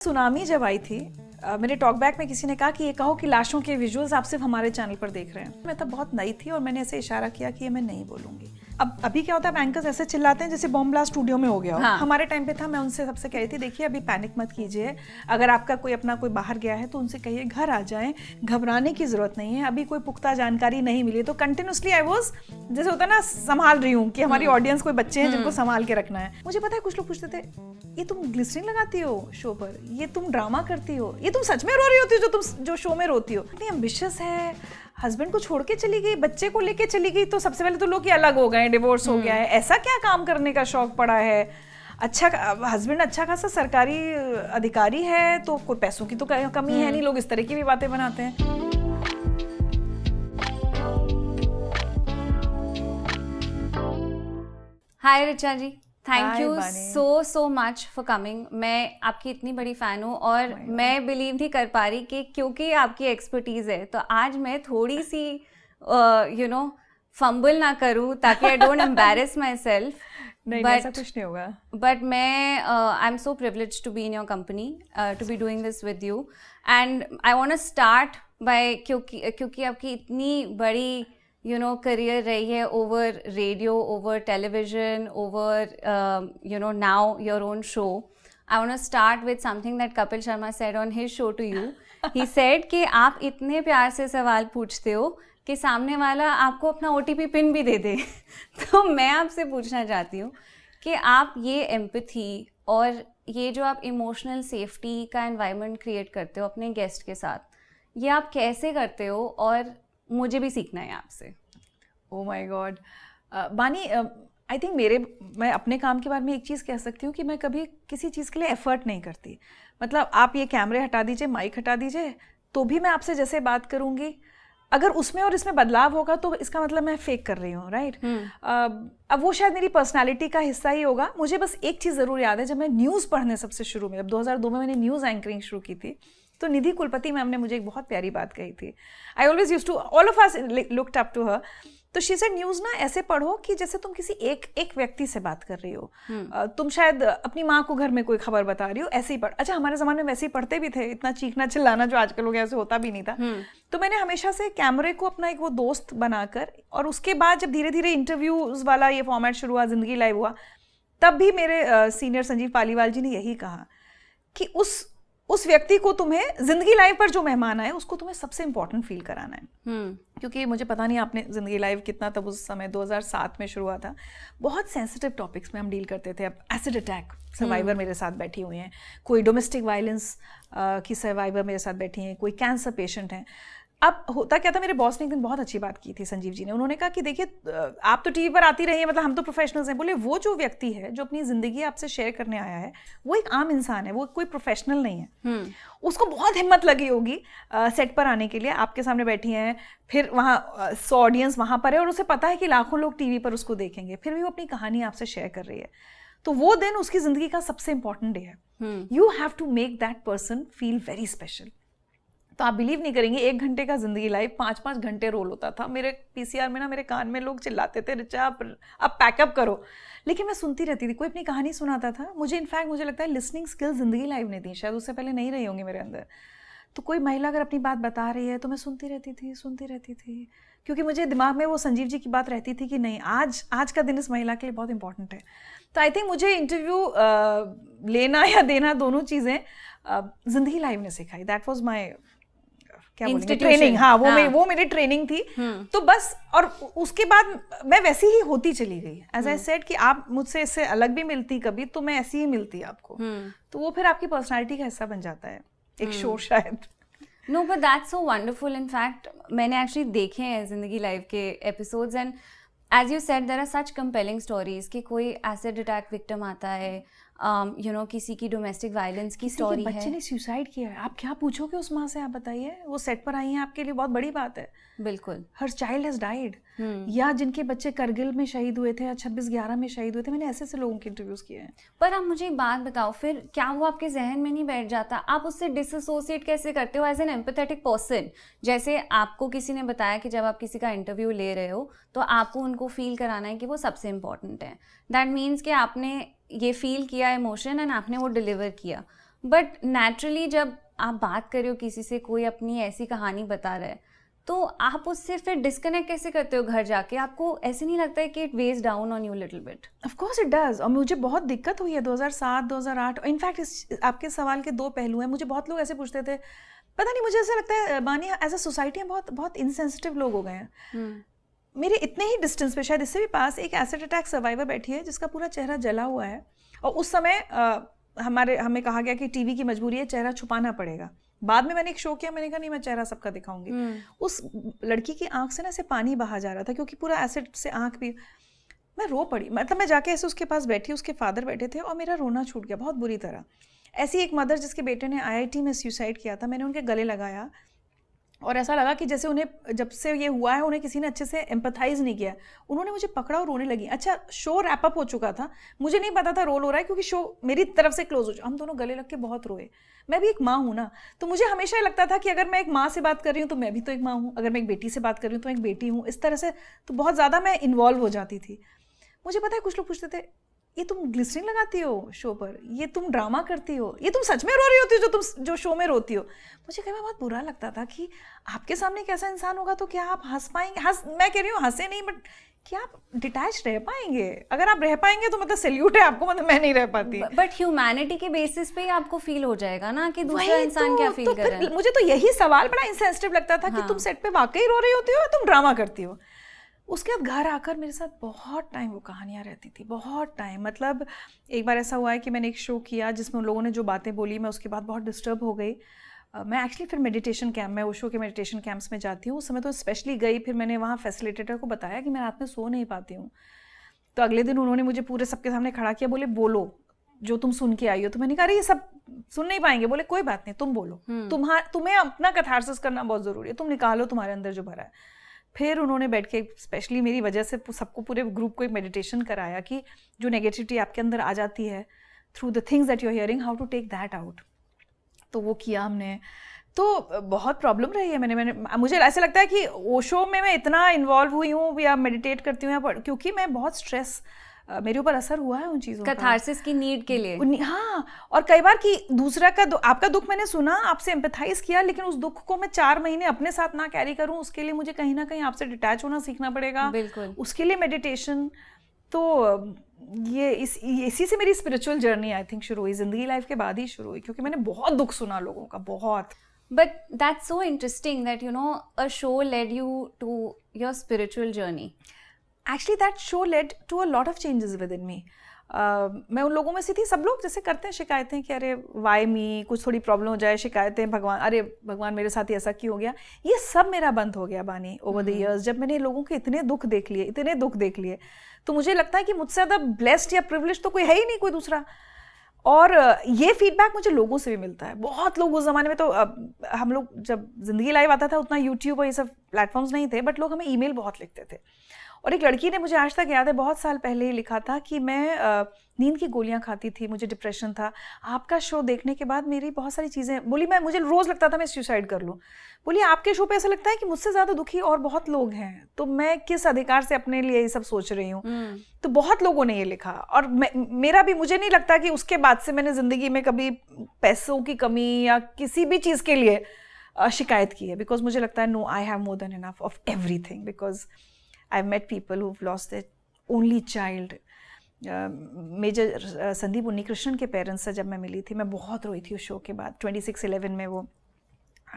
Tsunami जब आई थी मेरे टॉक बैक में किसी ने कहा कि ये कहो कि लाशों के विजुअल्स आप सिर्फ हमारे चैनल पर देख रहे हैं। मैं तब बहुत नई थी और मैंने ऐसे इशारा किया कि ये मैं नहीं बोलूंगी। अब अभी क्या होता है, एंकर्स ऐसे चिल्लाते हैं जैसे बॉम्ब ब्लास्ट स्टूडियो में हो गया हो। हमारे टाइम पे था, मैं उनसे सबसे कह रही थी देखिए अभी पैनिक मत कीजिए, अगर आपका कोई अपना कोई बाहर गया है तो उनसे कहिए घर आ जाएं, घबराने की जरूरत नहीं है, अभी कोई पुख्ता जानकारी नहीं मिली। तो कंटिन्यूसली आई वाज जैसे होता है ना, संभाल रही हूँ कि हमारी ऑडियंस कोई बच्चे हैं जिनको संभाल के रखना है। मुझे पता है कुछ लोग पूछते थे ये तुम ग्लिसरीन लगाती हो शो पर, ये तुम ड्रामा करती हो, ये तुम सच में रो रही होती हो जो तुम जो शो में रोती हो। इतनी एम्बिशियस है, हस्बैंड को छोड़ के चली गई, बच्चे को लेके चली गई, तो सबसे पहले तो लोग ये अलग हो गए, डिवोर्स हो गया है, ऐसा क्या काम करने का शौक पड़ा है, अच्छा हस्बैंड अच्छा खासा सरकारी अधिकारी है तो कोई पैसों की तो कमी है नहीं, लोग इस तरह की भी बातें बनाते हैं। Hi Richa ji, thank you so much for coming. मैं आपकी इतनी बड़ी फ़ैन हूँ और मैं बिलीव नहीं कर पा रही कि क्योंकि आपकी एक्सपर्टीज़ है तो आज मैं थोड़ी सी फंबल ना करूँ ताकि I don't embarrass myself. नहीं, ऐसा कुछ नहीं होगा। बट मैं I am so privileged to be in your company, to be doing this with you, and I want to start by क्योंकि आपकी इतनी बड़ी career रही है over radio, over television, over now your own show. I want to start with something that Kapil Sharma said on his show to you. He said कि आप इतने प्यार से सवाल पूछते हो कि सामने वाला आपको अपना OTP पिन भी दे दे। तो मैं आपसे पूछना चाहती हूँ कि आप ये एम्पैथी और ये जो आप इमोशनल सेफ्टी का एनवायरनमेंट क्रिएट करते हो अपने गेस्ट के साथ, ये आप कैसे करते हो और मुझे भी सीखना है आपसे। ओह माय गॉड बानी, आई थिंक मैं अपने काम के बारे में एक चीज़ कह सकती हूँ कि मैं कभी किसी चीज़ के लिए एफर्ट नहीं करती। मतलब आप ये कैमरे हटा दीजिए, माइक हटा दीजिए, तो भी मैं आपसे जैसे बात करूँगी, अगर उसमें और इसमें बदलाव होगा तो इसका मतलब मैं फेक कर रही हूँ, राइट? अब वो शायद मेरी पर्सनालिटी का हिस्सा ही होगा। मुझे बस एक चीज़ ज़रूर याद है, जब मैं न्यूज़ पढ़ने सबसे शुरू में, जब 2002 में मैंने न्यूज़ एंकरिंग शुरू की थी, तो निधि कुलपति मैम ने मुझे एक बहुत प्यारी बात कही थी। I always used to, all of us looked up to her. तो शी सेड न्यूज़ ना ऐसे पढ़ो कि जैसे तुम किसी एक व्यक्ति से बात कर रही हो। तुम शायद अपनी माँ को घर में कोई खबर बता रही हो, ऐसे ही पढ़। अच्छा, हमारे ज़माने में वैसे ही पढ़ते भी थे, इतना चीखना चिल्लाना जो आजकल हो गया ऐसे होता भी नहीं था। तो मैंने हमेशा से कैमरे को अपना एक वो दोस्त बनाकर, और उसके बाद जब धीरे धीरे इंटरव्यूज़ वाला ये फॉर्मेट शुरू हुआ, ज़िंदगी लाइव हुआ, तब भी मेरे सीनियर संजीव पालीवाल जी ने यही कहा कि उस व्यक्ति को तुम्हें जिंदगी लाइव पर जो मेहमान आए उसको तुम्हें सबसे इंपॉर्टेंट फील कराना है। क्योंकि मुझे पता नहीं आपने जिंदगी लाइव कितना, तब उस समय 2007 में शुरू हुआ था, बहुत सेंसिटिव टॉपिक्स में हम डील करते थे। अब एसिड अटैक सर्वाइवर मेरे साथ बैठी हुई हैं, कोई डोमेस्टिक वायलेंस की सर्वाइवर मेरे साथ बैठी हैं, कोई कैंसर पेशेंट हैं। अब होता क्या था, मेरे बॉस ने एक दिन बहुत अच्छी बात की थी, संजीव जी ने। उन्होंने कहा कि देखिए आप तो टीवी पर आती रही हैं, मतलब हम तो प्रोफेशनल्स हैं। बोले वो जो व्यक्ति है जो अपनी ज़िंदगी आपसे शेयर करने आया है वो एक आम इंसान है, वो कोई प्रोफेशनल नहीं है। उसको बहुत हिम्मत लगी होगी सेट पर आने के लिए, आपके सामने बैठी हैं, फिर वहाँ 100 ऑडियंस वहाँ पर है और उसे पता है कि लाखों लोग टीवी पर उसको देखेंगे, फिर भी वो अपनी कहानी आपसे शेयर कर रही है। तो वो दिन उसकी ज़िंदगी का सबसे इंपॉर्टेंट डे है। You have to make that person feel very special. तो आप बिलीव नहीं करेंगे, 1 घंटे का जिंदगी लाइव 5-5 घंटे रोल होता था। मेरे पीसीआर में ना मेरे कान में लोग चिल्लाते थे, रिचा अब पैकअप करो, लेकिन मैं सुनती रहती थी। कोई अपनी कहानी सुनाता था, मुझे लगता है लिसनिंग स्किल्स जिंदगी लाइव ने दी, शायद उससे पहले नहीं रही होंगी मेरे अंदर। तो कोई महिला अगर अपनी बात बता रही है तो मैं सुनती रहती थी, क्योंकि मुझे दिमाग में वो संजीव जी की बात रहती थी कि नहीं, आज का दिन इस महिला के लिए बहुत इंपॉर्टेंट है। तो आई थिंक मुझे इंटरव्यू लेना या देना, दोनों चीज़ें जिंदगी लाइव ने सिखाई। That was my training. हाँ, वो मेरी ट्रेनिंग थी। तो बस, और उसके बाद मैं वैसी ही होती चली गई। एज आई सेड कि आप मुझसे इससे अलग भी मिलती कभी, तो मैं ऐसी ही मिलती आपको। तो वो फिर आपकी पर्सनालिटी का हिस्सा बन जाता है, एक शो शायद। No, but that's so wonderful. In fact मैंने एक्चुअली देखे हैं जिंदगी लाइव के episodes, and as you said there are such compelling stories कि कोई एसिड अटैक विक्टिम आता है, किसी की डोमेस्टिक वायलेंस की स्टोरी है, बच्चे ने सुसाइड किया है, आप क्या पूछोगे उस माँ से? आप बताइए, वो सेट पर आई हैं, आपके लिए बहुत बड़ी बात है। बिल्कुल, हर चाइल्ड हैज डाइड। या जिनके बच्चे करगिल में शहीद हुए थे या 26/11 में शहीद हुए थे, मैंने ऐसे लोगों के इंटरव्यूज किए हैं। पर आप मुझे एक बात बताओ, फिर क्या वो आपके जहन में नहीं बैठ जाता? आप उससे डिसएसोसिएट कैसे करते हो एज एन एम्पैथेटिक पर्सन? जैसे आपको किसी ने बताया कि जब आप किसी का इंटरव्यू ले रहे हो तो आपको उनको फील कराना है कि वो सबसे इम्पोर्टेंट है। दैट मीन्स कि आपने ये फील किया इमोशन एंड आपने वो डिलीवर किया। बट नेचुरली जब आप बात कर रहे हो किसी से, कोई अपनी ऐसी कहानी बता रहा है, तो आप उससे फिर डिस्कनेक्ट कैसे करते हो घर जाके? आपको ऐसे नहीं लगता है कि it weighs down on you little bit? Of course it does, और मुझे बहुत दिक्कत हुई है 2007 2008। इनफैक्ट इस आपके सवाल के दो पहलू हैं। मुझे बहुत लोग ऐसे पूछते थे, पता नहीं, मुझे ऐसा लगता है बानी एज अ सोसाइटी बहुत बहुत इनसेंसिटिव लोग हो गए हैं। मेरे इतने ही डिस्टेंस पे, शायद इससे भी पास, एक एसिड अटैक सर्वाइवर बैठी है जिसका पूरा चेहरा जला हुआ है, और उस समय हमें कहा गया कि टीवी की मजबूरी है, चेहरा छुपाना पड़ेगा। बाद में मैंने एक शो किया, मैंने कहा नहीं, मैं चेहरा सबका दिखाऊंगी। उस लड़की की आंख से ना ऐसे पानी बहा जा रहा था क्योंकि पूरा एसिड से आंख भी, मैं रो पड़ी। मतलब मैं जाके ऐसे उसके पास बैठी, उसके फादर बैठे थे, और मेरा रोना छूट गया बहुत बुरी तरह। ऐसी एक मदर जिसके बेटे ने IIT में सुसाइड किया था, मैंने उनके गले लगाया, और ऐसा लगा कि जैसे उन्हें, जब से ये हुआ है, उन्हें किसी ने अच्छे से एम्पथाइज नहीं किया। उन्होंने मुझे पकड़ा और रोने लगी। अच्छा, शो रैप अप हो चुका था, मुझे नहीं पता था रोल हो रहा है क्योंकि शो मेरी तरफ से क्लोज हो चुका। हम दोनों गले लग के बहुत रोए। मैं भी एक माँ हूँ ना, तो मुझे हमेशा ये लगता था कि अगर मैं एक माँ से बात कर रही हूँ तो मैं भी तो एक माँ हूँ, अगर मैं एक बेटी से बात कर रही हूँ तो मैं एक बेटी हूँ। इस तरह से तो बहुत ज़्यादा मैं इन्वॉल्व हो जाती थी। मुझे पता है कुछ लोग पूछते थे, ये तुम ग्लिसरीन लगाती हो शो पर, ये तुम ड्रामा करती हो, ये तुम सच में रो रही होती हो जो तुम जो शो में रोती हो। मुझे कई बार बहुत बुरा लगता था कि आपके सामने एक ऐसा इंसान होगा तो क्या आप हंस पाएंगे? मैं कह रही हूँ हंसे नहीं, बट क्या आप डिटैच रह पाएंगे? अगर आप रह पाएंगे तो मतलब सैल्यूट है आपको, मतलब मैं नहीं रह पाती। बट ह्यूमैनिटी के बेसिस पे ही आपको फील हो जाएगा ना कि दूसरा इंसान क्या फील कर रहा है। मुझे तो यही सवाल बड़ा इंसेंसिटिव लगता था कि तुम सेट पे वाकई रो रही होती हो या तुम ड्रामा करती हो। उसके बाद घर आकर मेरे साथ बहुत टाइम वो कहानियाँ रहती थी, बहुत टाइम। मतलब एक बार ऐसा हुआ है कि मैंने एक शो किया जिसमें उन लोगों ने जो बातें बोली, मैं उसके बाद बहुत डिस्टर्ब हो गई। मैं एक्चुअली फिर मेडिटेशन कैंप में, ओशो के मेडिटेशन कैंप्स में जाती हूँ, उस समय तो स्पेशली गई। फिर मैंने वहाँ फैसिलिटेटर को बताया कि मैं रात में सो नहीं पाती हूँ। तो अगले दिन उन्होंने मुझे पूरे सबके सामने खड़ा किया, बोले बोलो जो तुम सुन के आई हो। तो मैंने कहा अरे ये सब सुन नहीं पाएंगे। बोले कोई बात नहीं, तुम बोलो, तुम्हें अपना कैथारसिस करना बहुत ज़रूरी है, तुम निकालो तुम्हारे अंदर जो भरा है। फिर उन्होंने बैठ के स्पेशली मेरी वजह से सबको, पूरे ग्रुप को एक मेडिटेशन कराया कि जो नेगेटिविटी आपके अंदर आ जाती है through the things that you are hearing, how to take that out. तो वो किया हमने। तो बहुत प्रॉब्लम रही है। मैंने मुझे ऐसा लगता है कि ओशो में मैं इतना इन्वॉल्व हुई हूँ या मेडिटेट करती हूँ या क्योंकि मैं बहुत स्ट्रेस, मेरे ऊपर असर हुआ है उन चीज़ों का, कैथारसिस की नीड के लिए। हाँ, और कई बार कि दूसरा का आपका दुख मैंने सुना, आपसे एम्पैथाइज किया, लेकिन उस दुख को मैं 4 महीने अपने साथ ना कैरी करूँ, उसके लिए मुझे कहीं ना कहीं आपसे डिटैच होना सीखना पड़ेगा। बिल्कुल। उसके लिए मेडिटेशन। तो ये इसी से मेरी स्पिरिचुअल जर्नी आई थिंक शुरू हुई, जिंदगी लाइफ के बाद ही शुरू हुई, क्योंकि मैंने बहुत दुख सुना लोगों का, बहुत। But that's so interesting that, you know, a show led you to your spiritual journey. Actually, that show led to a lot of changes within me. मैं उन लोगों में से थी, सब लोग जैसे करते हैं शिकायतें कि अरे वाई मी, कुछ थोड़ी प्रॉब्लम हो जाए, शिकायतें, भगवान, अरे भगवान मेरे साथ ही ऐसा क्यों हो गया। ये सब मेरा बंद हो गया बानी ओवर द ईयर्स। जब मैंने लोगों के इतने दुख देख लिए, तो मुझे लगता है कि मुझसे ज़्यादा ब्लेस्ड या प्रिविलेज तो कोई है ही नहीं, कोई दूसरा। और ये फीडबैक मुझे लोगों से भी मिलता है। बहुत लोग, उस ज़माने में तो हम लोग जब जिंदगी लाइव आता था उतना यूट्यूब और ये सब प्लेटफॉर्म्स नहीं थे, बट लोग हमें ईमेल बहुत लिखते थे। और एक लड़की ने, मुझे आज तक याद है, बहुत साल पहले ही लिखा था कि मैं नींद की गोलियां खाती थी, मुझे डिप्रेशन था, आपका शो देखने के बाद मेरी बहुत सारी चीज़ें, बोली मुझे रोज़ लगता था मैं सुसाइड कर लूँ। बोली आपके शो पे ऐसा लगता है कि मुझसे ज़्यादा दुखी और बहुत लोग हैं, तो मैं किस अधिकार से अपने लिए ये सब सोच रही हूँ। तो बहुत लोगों ने ये लिखा, और मेरा भी, मुझे नहीं लगता कि उसके बाद से मैंने ज़िंदगी में कभी पैसों की कमी या किसी भी चीज़ के लिए शिकायत की है, बिकॉज मुझे लगता है no, I have more than enough of everything, because I've met people who've lost their only child. Major Sandeep Unnikrishnan के पेरेंट्स से जब मैं मिली थी, मैं बहुत रोई थी उस शो के बाद। 26/11 में वो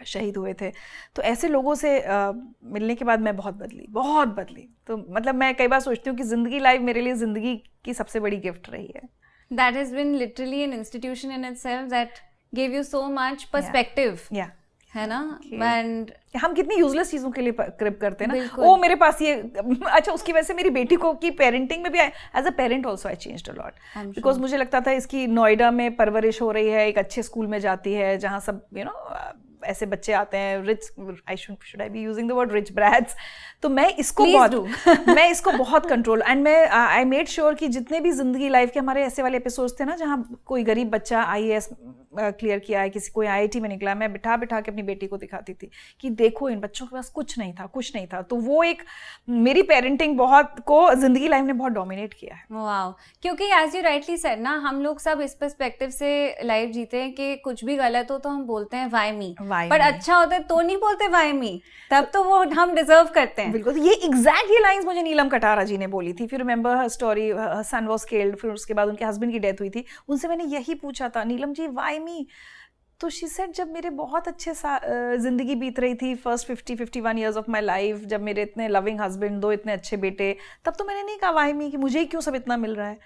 शहीद हुए थे। तो ऐसे लोगों से मिलने के बाद मैं बहुत बदली। तो मतलब मैं कई बार सोचती हूँ कि ज़िंदगी लाइव मेरे लिए ज़िंदगी की सबसे बड़ी गिफ्ट रही है। That has been literally an institution in itself that gave you so much perspective. Yeah. है ना? And हम कितनी यूजलेस चीज़ों के लिए क्रिप करते हैं ना, ओ मेरे पास ये, अच्छा उसकी वजह से मेरी बेटी को की पेरेंटिंग में भी as a parent also I changed a lot, because मुझे लगता था इसकी नोएडा में परवरिश हो रही है, एक अच्छे स्कूल में जाती है जहाँ सब ऐसे बच्चे आते हैं rich, I should I be using the word rich braids, तो मैं इसको मैं इसको बहुत कंट्रोल, एंड मैं आई मेड श्योर कि जितने भी जिंदगी लाइफ के हमारे ऐसे वाले एपिसोड्स थे ना जहाँ कोई गरीब बच्चा IAS क्लियर किया है, किसी कोई IIT में निकला, मैं बिठा बिठा के अपनी बेटी को दिखाती थी कि देखो इन बच्चों के पास कुछ नहीं था। तो वो एक मेरी पेरेंटिंग बहुत को जिंदगी लाइफ ने बहुत डोमिनेट किया है। वाओ, क्योंकि एज यू राइटली सेड ना, हम लोग सब इस पर्सपेक्टिव से लाइफ जीते हैं कि कुछ भी गलत हो तो हम बोलते हैं व्हाई मी, पर अच्छा होता है तो नहीं बोलते व्हाई मी, तब तो वो हम डिजर्व करते हैं। बिल्कुल, ये एग्जैक्ट ये लाइंस मुझे नीलम कटारा जी ने बोली थी। फिर remember her story, her son was killed, फिर उसके बाद उनके हस्बैंड की डेथ हुई थी, उनसे मैंने यही पूछा था, नीलम जी व्हाई मी? तो शी सेड जब मेरे बहुत अच्छे जिंदगी बीत रही थी, first 50-51 years of my life, जब मेरे इतने लविंग हस्बैंड, 2 इतने अच्छे बेटे, तब तो मैंने नहीं कहा व्हाई मी कि मुझे ही क्यों सब इतना मिल रहा है,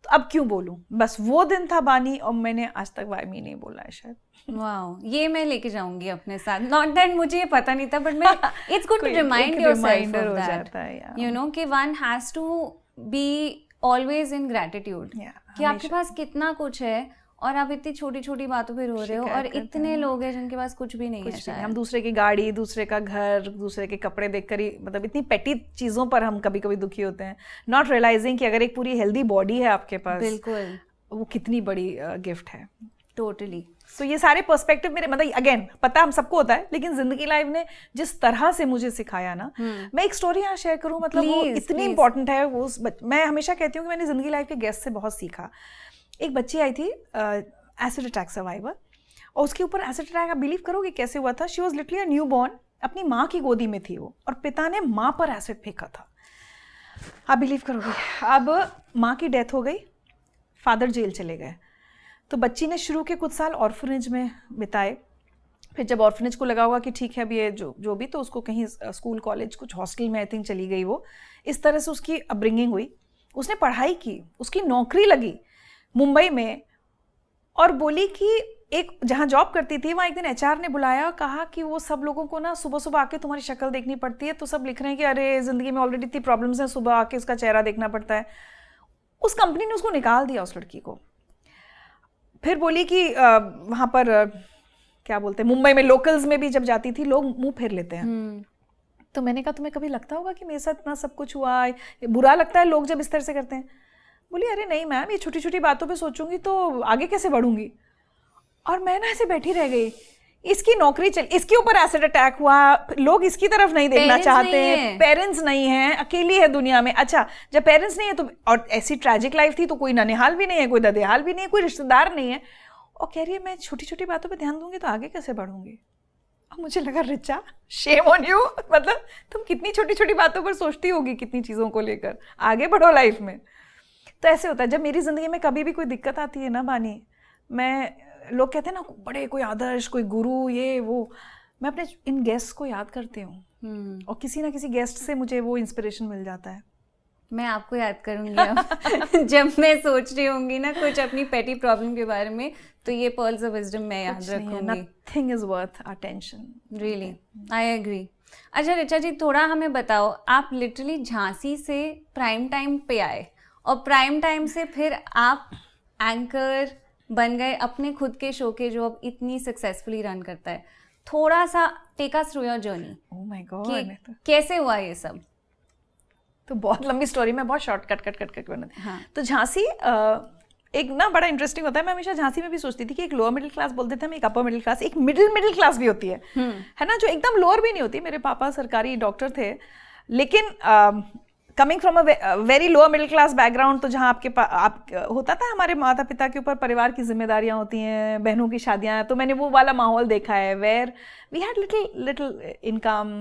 तो अब क्यों बोलूं? बस वो दिन था बानी, और मैंने आज तक व्हाई मी नहीं बोला है शायद। वाओ, ये मैं लेके जाऊंगी अपने साथ। नॉट दैट मुझे ये पता नहीं था, बट मैं it's good to remind yourself of that, you know, कि one has to be always in gratitude, कि आपके पास कितना कुछ है और आप इतनी छोटी छोटी बातों पे रो रहे हो, और इतने लोग हैं जिनके पास कुछ भी नहीं है शायद। हम दूसरे की गाड़ी, दूसरे का घर, दूसरे के कपड़े देखकर ही, मतलब इतनी पेटी चीजों पर हम कभी कभी दुखी होते हैं, नॉट रियलाइजिंग कि अगर एक पूरी हेल्दी बॉडी है आपके पास, बिल्कुल, वो कितनी बड़ी गिफ्ट है। टोटली। सो ये सारे पर्सपेक्टिव मेरे, मतलब अगेन पता हम सबको होता है, लेकिन जिंदगी लाइफ ने जिस तरह से मुझे सिखाया ना, मैं एक स्टोरी यहाँ शेयर करूँ, मतलब वो इतनी इंपॉर्टेंट है। वो मैं हमेशा कहती हूँ कि मैंने जिंदगी लाइफ के गेस्ट से बहुत सीखा। एक बच्ची आई थी, एसिड अटैक सर्वाइवर, और उसके ऊपर एसिड अटैक, आप बिलीव करोगे कैसे हुआ था? She was literally a new born, अपनी माँ की गोदी में थी वो, और पिता ने माँ पर एसिड फेंका था। आप बिलीव करोगे? अब माँ की डेथ हो गई, फादर जेल चले गए, तो बच्ची ने शुरू के कुछ साल ऑर्फनेज में बिताए। फिर जब ऑर्फनेज को लगा होगा कि ठीक है अब ये जो भी, तो उसको कहीं स्कूल कॉलेज कुछ हॉस्टल में आई थिंक चली गई वो। इस तरह से उसकी अपब्रिंगिंग हुई, उसने पढ़ाई की, उसकी नौकरी लगी मुंबई में, और बोली कि एक जहाँ जॉब करती थी वहाँ एक दिन HR ने बुलाया और कहा कि वो सब लोगों को ना सुबह सुबह आके तुम्हारी शक्ल देखनी पड़ती है, तो सब लिख रहे हैं कि अरे ज़िंदगी में ऑलरेडी इतनी प्रॉब्लम्स हैं, सुबह आके उसका चेहरा देखना पड़ता है। उस कंपनी ने उसको निकाल दिया, उस लड़की को। फिर बोली कि वहाँ पर क्या बोलते हैं, मुंबई में लोकल्स में भी जब जाती थी लोग मुंह फेर लेते हैं। तो मैंने कहा तुम्हें कभी लगता होगा कि मेरे साथ इतना सब कुछ हुआ है, बुरा लगता है लोग जब इस तरह से करते हैं? बोली अरे नहीं मैम, ये छोटी छोटी बातों पे सोचूंगी तो आगे कैसे बढ़ूंगी। और मैं ना ऐसे बैठी रह गई, इसकी नौकरी चल, इसके ऊपर एसिड अटैक हुआ, लोग इसकी तरफ नहीं देखना चाहते हैं, पेरेंट्स नहीं है, अकेली है दुनिया में। अच्छा जब पेरेंट्स नहीं है तो, और ऐसी ट्रैजिक लाइफ थी, तो कोई ननिहाल भी नहीं है, कोई ददेहाल भी नहीं है, कोई रिश्तेदार नहीं है, और कह रही है मैं छोटी छोटी बातों पे ध्यान दूंगी तो आगे कैसे बढ़ूंगी। अब मुझे लगा रिचा, शेम ऑन यू, मतलब तुम कितनी छोटी छोटी बातों पर सोचती होगी, कितनी चीज़ों को लेकर, आगे बढ़ो लाइफ में। तो ऐसे होता है जब मेरी ज़िंदगी में कभी भी कोई दिक्कत आती है ना बानी, मैं, लोग कहते हैं ना बड़े कोई आदर्श, कोई गुरु, ये वो, मैं अपने इन गेस्ट को याद करती हूँ, और किसी ना किसी गेस्ट से मुझे वो इंस्पिरेशन मिल जाता है। मैं आपको याद करूंगी अब जब मैं सोच रही होंगी ना कुछ अपनी पेटी प्रॉब्लम के बारे में, तो ये पर्ल्स ऑफ विजडम मैं याद रखूंगी। Nothing is worth our tension, really, I agree. अच्छा रिचा जी, थोड़ा हमें बताओ, आप लिटरली झांसी से प्राइम टाइम पे आए, और प्राइम टाइम से फिर आप एंकर बन गए अपने खुद के शो के, जो अब इतनी सक्सेसफुली रन करता है। थोड़ा सा take us through your journey. Oh my God, कैसे हुआ ये सब? तो बहुत लंबी स्टोरी में बहुत शॉर्टकट कट बना। हाँ। तो झांसी एक ना बड़ा इंटरेस्टिंग होता है। मैं हमेशा झांसी में भी सोचती थी कि एक लोअर मिडिल क्लास बोलते थे हम, एक अपर मिडिल क्लास, एक मिडिल क्लास भी होती है ना, जो एकदम लोअर भी नहीं होती। मेरे पापा सरकारी डॉक्टर थे, लेकिन coming from a very lower middle class background, तो जहाँ आपके होता था हमारे माता पिता के ऊपर परिवार की जिम्मेदारियाँ होती हैं, बहनों की शादियाँ, तो मैंने वो वाला माहौल देखा है, where we had little income,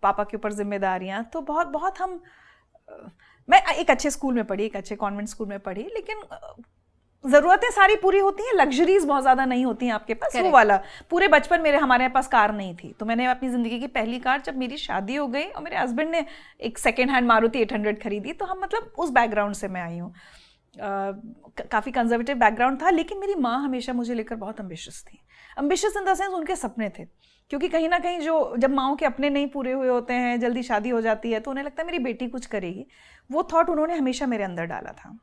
पापा के ऊपर जिम्मेदारियाँ। तो बहुत हम, मैं एक अच्छे स्कूल में पढ़ी, एक अच्छे कॉन्वेंट स्कूल में पढ़ी, लेकिन ज़रूरतें सारी पूरी होती हैं, लग्जरीज बहुत ज़्यादा नहीं होती हैं आपके पास। Correct. वो वाला पूरे बचपन मेरे, हमारे पास कार नहीं थी, तो मैंने अपनी ज़िंदगी की पहली कार जब मेरी शादी हो गई और मेरे हस्बैंड ने एक सेकेंड हैंड मारुति 800 खरीदी, तो हम, मतलब उस बैकग्राउंड से मैं आई हूँ। काफ़ी कंजर्वेटिव बैकग्राउंड था, लेकिन मेरी माँ हमेशा मुझे लेकर बहुत एम्बिशियस थी। एम्बिशियस इन द सेंस उनके सपने थे, क्योंकि कहीं ना कहीं जब माँओं के अपने नहीं पूरे हुए होते हैं, जल्दी शादी हो जाती है, तो उन्हें लगता है मेरी बेटी कुछ करेगी। वो थॉट उन्होंने हमेशा मेरे अंदर डाला था।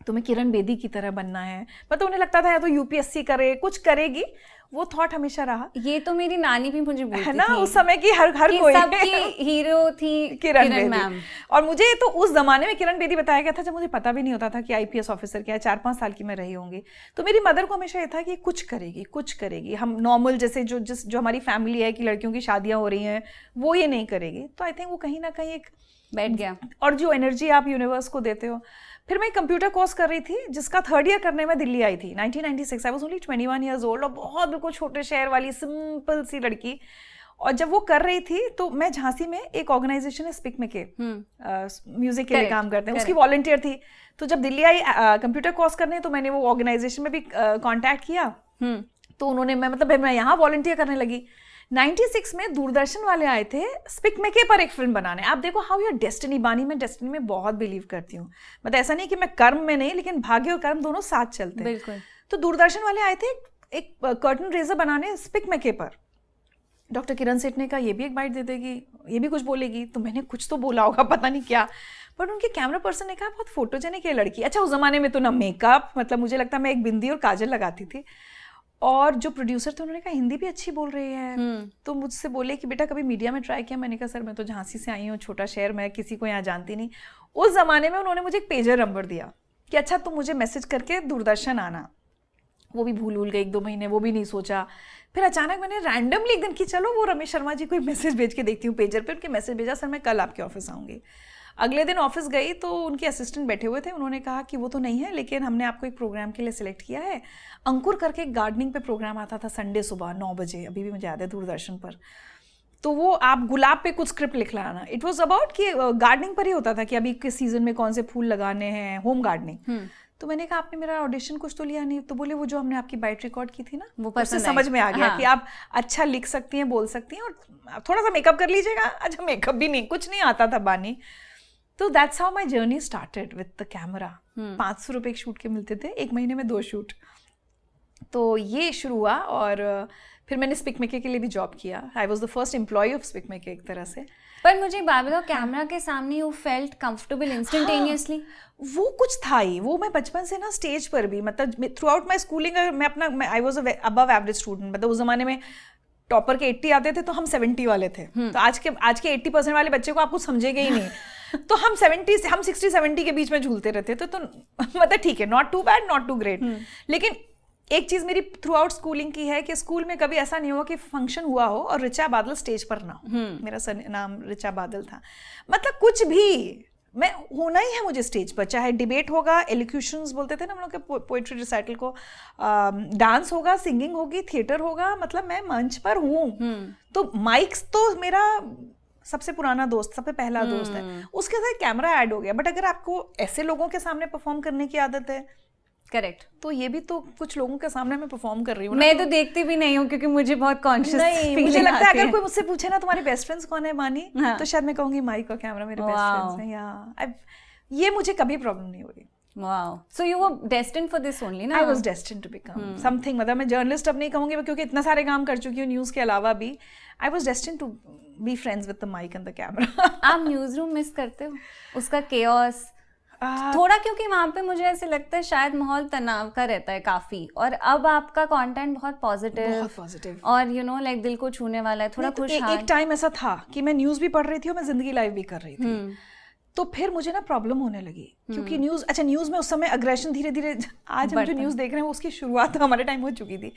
तुम्हें किरण बेदी की तरह बनना है, मतलब उन्हें लगता था या तो यूपीएससी करे, कुछ करेगी, वो थॉट हमेशा रहा। ये तो मेरी नानी भी मुझे बोलती है ना थी उस समय की हर कि कोई सबकी हीरो थी किरण मैम। बेदी। और मुझे तो उस जमाने में किरण बेदी बताया गया था जब मुझे पता भी नहीं होता था कि आईपीएस ऑफिसर क्या है, 4-5 साल की मैं रही होंगी। तो मेरी मदर को हमेशा ये था कि कुछ करेगी कुछ करेगी, हम नॉर्मल जैसे जो हमारी फैमिली है कि लड़कियों की शादियां हो रही हैं वो ये नहीं करेगी। तो आई थिंक वो कहीं ना कहीं एक बैठ गया। और जो एनर्जी आप यूनिवर्स को देते हो। फिर मैं कंप्यूटर कोर्स कर रही थी जिसका 3rd ईयर करने में दिल्ली आई थी 1996। I was only 21 years old और बहुत बिल्कुल छोटे शहर वाली सिंपल सी लड़की। और जब वो कर रही थी तो मैं झांसी में एक ऑर्गेनाइजेशन है स्पीक मेके, म्यूजिक के लिए काम करते हैं, उसकी वॉलंटियर थी। तो जब दिल्ली आई कंप्यूटर कोर्स करने तो मैंने वो ऑर्गेनाइजेशन में भी कांटेक्ट किया। तो उन्होंने मैं यहाँ वॉलंटियर करने लगी। 96 में दूरदर्शन वाले आए थे स्पीक मेके पर एक फिल्म बनाने। आप देखो हाउ योर डेस्टिनी। बानी, मैं डेस्टिनी में बहुत बिलीव करती हूँ, मतलब ऐसा नहीं कि मैं कर्म में नहीं, लेकिन भाग्य और कर्म दोनों साथ चलते हैं। बिल्कुल। तो दूरदर्शन वाले आए थे एक कर्टन रेजर बनाने स्पीक मेके पर। डॉक्टर किरण सेठ ने कहा ये भी एक बाइट दे देगी, ये भी कुछ बोलेगी। तो मैंने कुछ तो बोला होगा, पता नहीं क्या, बट उनके कैमरा पर्सन ने कहा बहुत फोटोजेनिक है लड़की। अच्छा उस जमाने में तो ना मेकअप, मतलब मुझे लगता है मैं एक बिंदी और काजल लगाती थी। और जो प्रोड्यूसर थे उन्होंने कहा हिंदी भी अच्छी बोल रही है। तो मुझसे बोले कि बेटा कभी मीडिया में ट्राई किया? मैंने कहा सर मैं तो झांसी से आई हूँ, छोटा शहर, मैं किसी को यहाँ जानती नहीं। उस जमाने में उन्होंने मुझे एक पेजर नंबर दिया कि अच्छा तुम मुझे मैसेज करके दूरदर्शन आना। वो भी भूल गई 1-2 महीने, वो भी नहीं सोचा। फिर अचानक मैंने रैंडमली एक दिन की चलो वो रमेश शर्मा जी को मैसेज भेज के देखती हूँ पेजर पे। उनके मैसेज भेजा सर मैं कल आपके ऑफिस आऊँगी। अगले दिन ऑफिस गई तो उनके असिस्टेंट बैठे हुए थे। उन्होंने कहा कि वो तो नहीं है लेकिन हमने आपको एक प्रोग्राम के लिए सिलेक्ट किया है। अंकुर करके एक गार्डनिंग पे प्रोग्राम आता था संडे सुबह 9 बजे, अभी भी मुझे याद है, दूरदर्शन पर। तो वो आप गुलाब पे कुछ स्क्रिप्ट लिख लाना। इट वॉज अबाउट कि गार्डनिंग पर ही होता था कि अभी किस सीजन में कौन से फूल लगाने हैं, होम गार्डनिंग। तो मैंने कहा आपने मेरा ऑडिशन कुछ तो लिया नहीं? तो बोले वो जो हमने आपकी बाइट रिकॉर्ड की थी ना, वो उससे समझ में आ गया कि आप अच्छा लिख सकती हैं, बोल सकती हैं और थोड़ा सा मेकअप कर लीजिएगा। अच्छा मेकअप भी नहीं, कुछ नहीं आता था बानी। तो that's how my journey started with the camera. 500 रुपये शूट के मिलते थे, 1 महीने में 2 शूट। तो ये शुरू हुआ और फिर मैंने स्पीक मेके के लिए भी जॉब किया। I was the first employ of speak मेके एक तरह से। पर मुझे बात बताओ, कैमरा के सामने यू फेल्ट कंफर्टेबल इंस्टेंटेनियसली? वो कुछ था ही, वो मैं बचपन से ना स्टेज पर भी, मतलब थ्रू आउट माई स्कूलिंग मैं I was above average student. मतलब उस जमाने में टॉपर के 80 आते थे तो हम 70 वाले थे। तो आज के 80% वाले बच्चे को आप कुछ समझेगा ही नहीं। तो हम 60-70 के बीच में झूलते रहते थे। तो मतलब ठीक है, not too bad not too great. लेकिन एक चीज मेरी थ्रू आउट स्कूलिंग की है कि स्कूल में कभी ऐसा नहीं हुआ कि फंक्शन हुआ हो और ऋचा बादल स्टेज पर ना हो। मेरा नाम ऋचा बादल था। मतलब कुछ भी मैं होना ही है मुझे स्टेज पर, चाहे डिबेट होगा, एलिक्यूशंस बोलते थे ना हम लोग के पोइट्री रिसाइटल को, डांस होगा, सिंगिंग होगी, थिएटर होगा, मतलब मैं मंच पर हूँ। तो माइक्स तो मेरा सबसे पुराना दोस्त, सबसे पहला दोस्त है, उसके साथ कैमरा ऐड हो गया। बट अगर आपको ऐसे लोगों के सामने परफॉर्म करने की आदत है, करेक्ट, तो ये भी तो कुछ लोगों के सामने मैं परफॉर्म कर रही हूँ। मैं तो देखती भी नहीं हूँ क्योंकि मुझे बहुत कॉन्शियस नहीं, मुझे लगता है अगर कोई मुझसे पूछे ना तुम्हारे बेस्ट फ्रेंड्स कौन है बानी, तो शायद मैं कहूँगी माइक और कैमरा मेरे बेस्ट फ्रेंड्स हैं। या ये मुझे कभी प्रॉब्लम नहीं हुई। Wow. So you were destined for this only, ना? I was destined to become something. मतलब मैं जर्नलिस्ट अब नहीं कहूँगी क्योंकि इतना सारे काम कर चुकी हूँ न्यूज़ के अलावा भी। I was destined to be friends with the mic and the camera. आप न्यूज़ रूम मिस करते हो उसका chaos? थोड़ा, क्योंकि वहाँ पे मुझे ऐसे लगता है शायद माहौल तनाव का रहता है काफी, और अब आपका कंटेंट बहुत पॉजिटिव और यू नो लाइक दिल को छूने वाला है, थोड़ा खुशहाल। एक टाइम ऐसा था कि मैं न्यूज़ भी पढ़ रही थी और मैं जिंदगी लाइव भी कर रही थी। तो फिर मुझे ना प्रॉब्लम होने लगी क्योंकि न्यूज़ में उस समय अग्रेशन धीरे धीरे, आज हम जो न्यूज़ देख रहे हैं उसकी शुरुआत हमारे टाइम हो चुकी थी।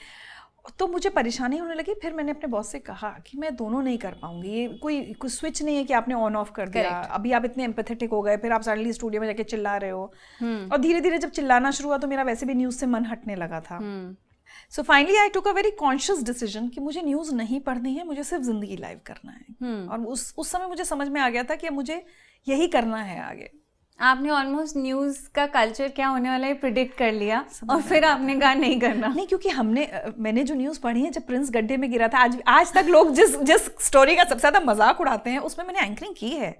तो मुझे परेशानी होने लगी। फिर मैंने अपने बॉस से कहा कि मैं दोनों नहीं कर पाऊंगी, ये कोई स्विच नहीं है कि आपने ऑन ऑफ कर दिया। अभी आप इतने एम्पैथेटिक हो गए, फिर आप सडनली स्टूडियो में जाके चिल्ला रहे हो। और धीरे धीरे जब चिल्लाना शुरू हुआ तो मेरा वैसे भी न्यूज़ से मन हटने लगा था। So finally I took a very conscious decision कि मुझे न्यूज़ नहीं पढ़नी है, मुझे सिर्फ जिंदगी लाइव करना है। और उस समय मुझे समझ में आ गया था कि मुझे यही करना है आगे। आपने ऑलमोस्ट न्यूज़ का कल्चर क्या होने वाला है प्रिडिक्ट कर लिया और फिर आपने कहा नहीं करना। नहीं, क्योंकि मैंने जो न्यूज़ पढ़ी है जब प्रिंस गड्ढे में गिरा था, आज तक लोग जिस स्टोरी का सबसे ज़्यादा मजाक उड़ाते हैं उसमें मैंने एंकरिंग की है।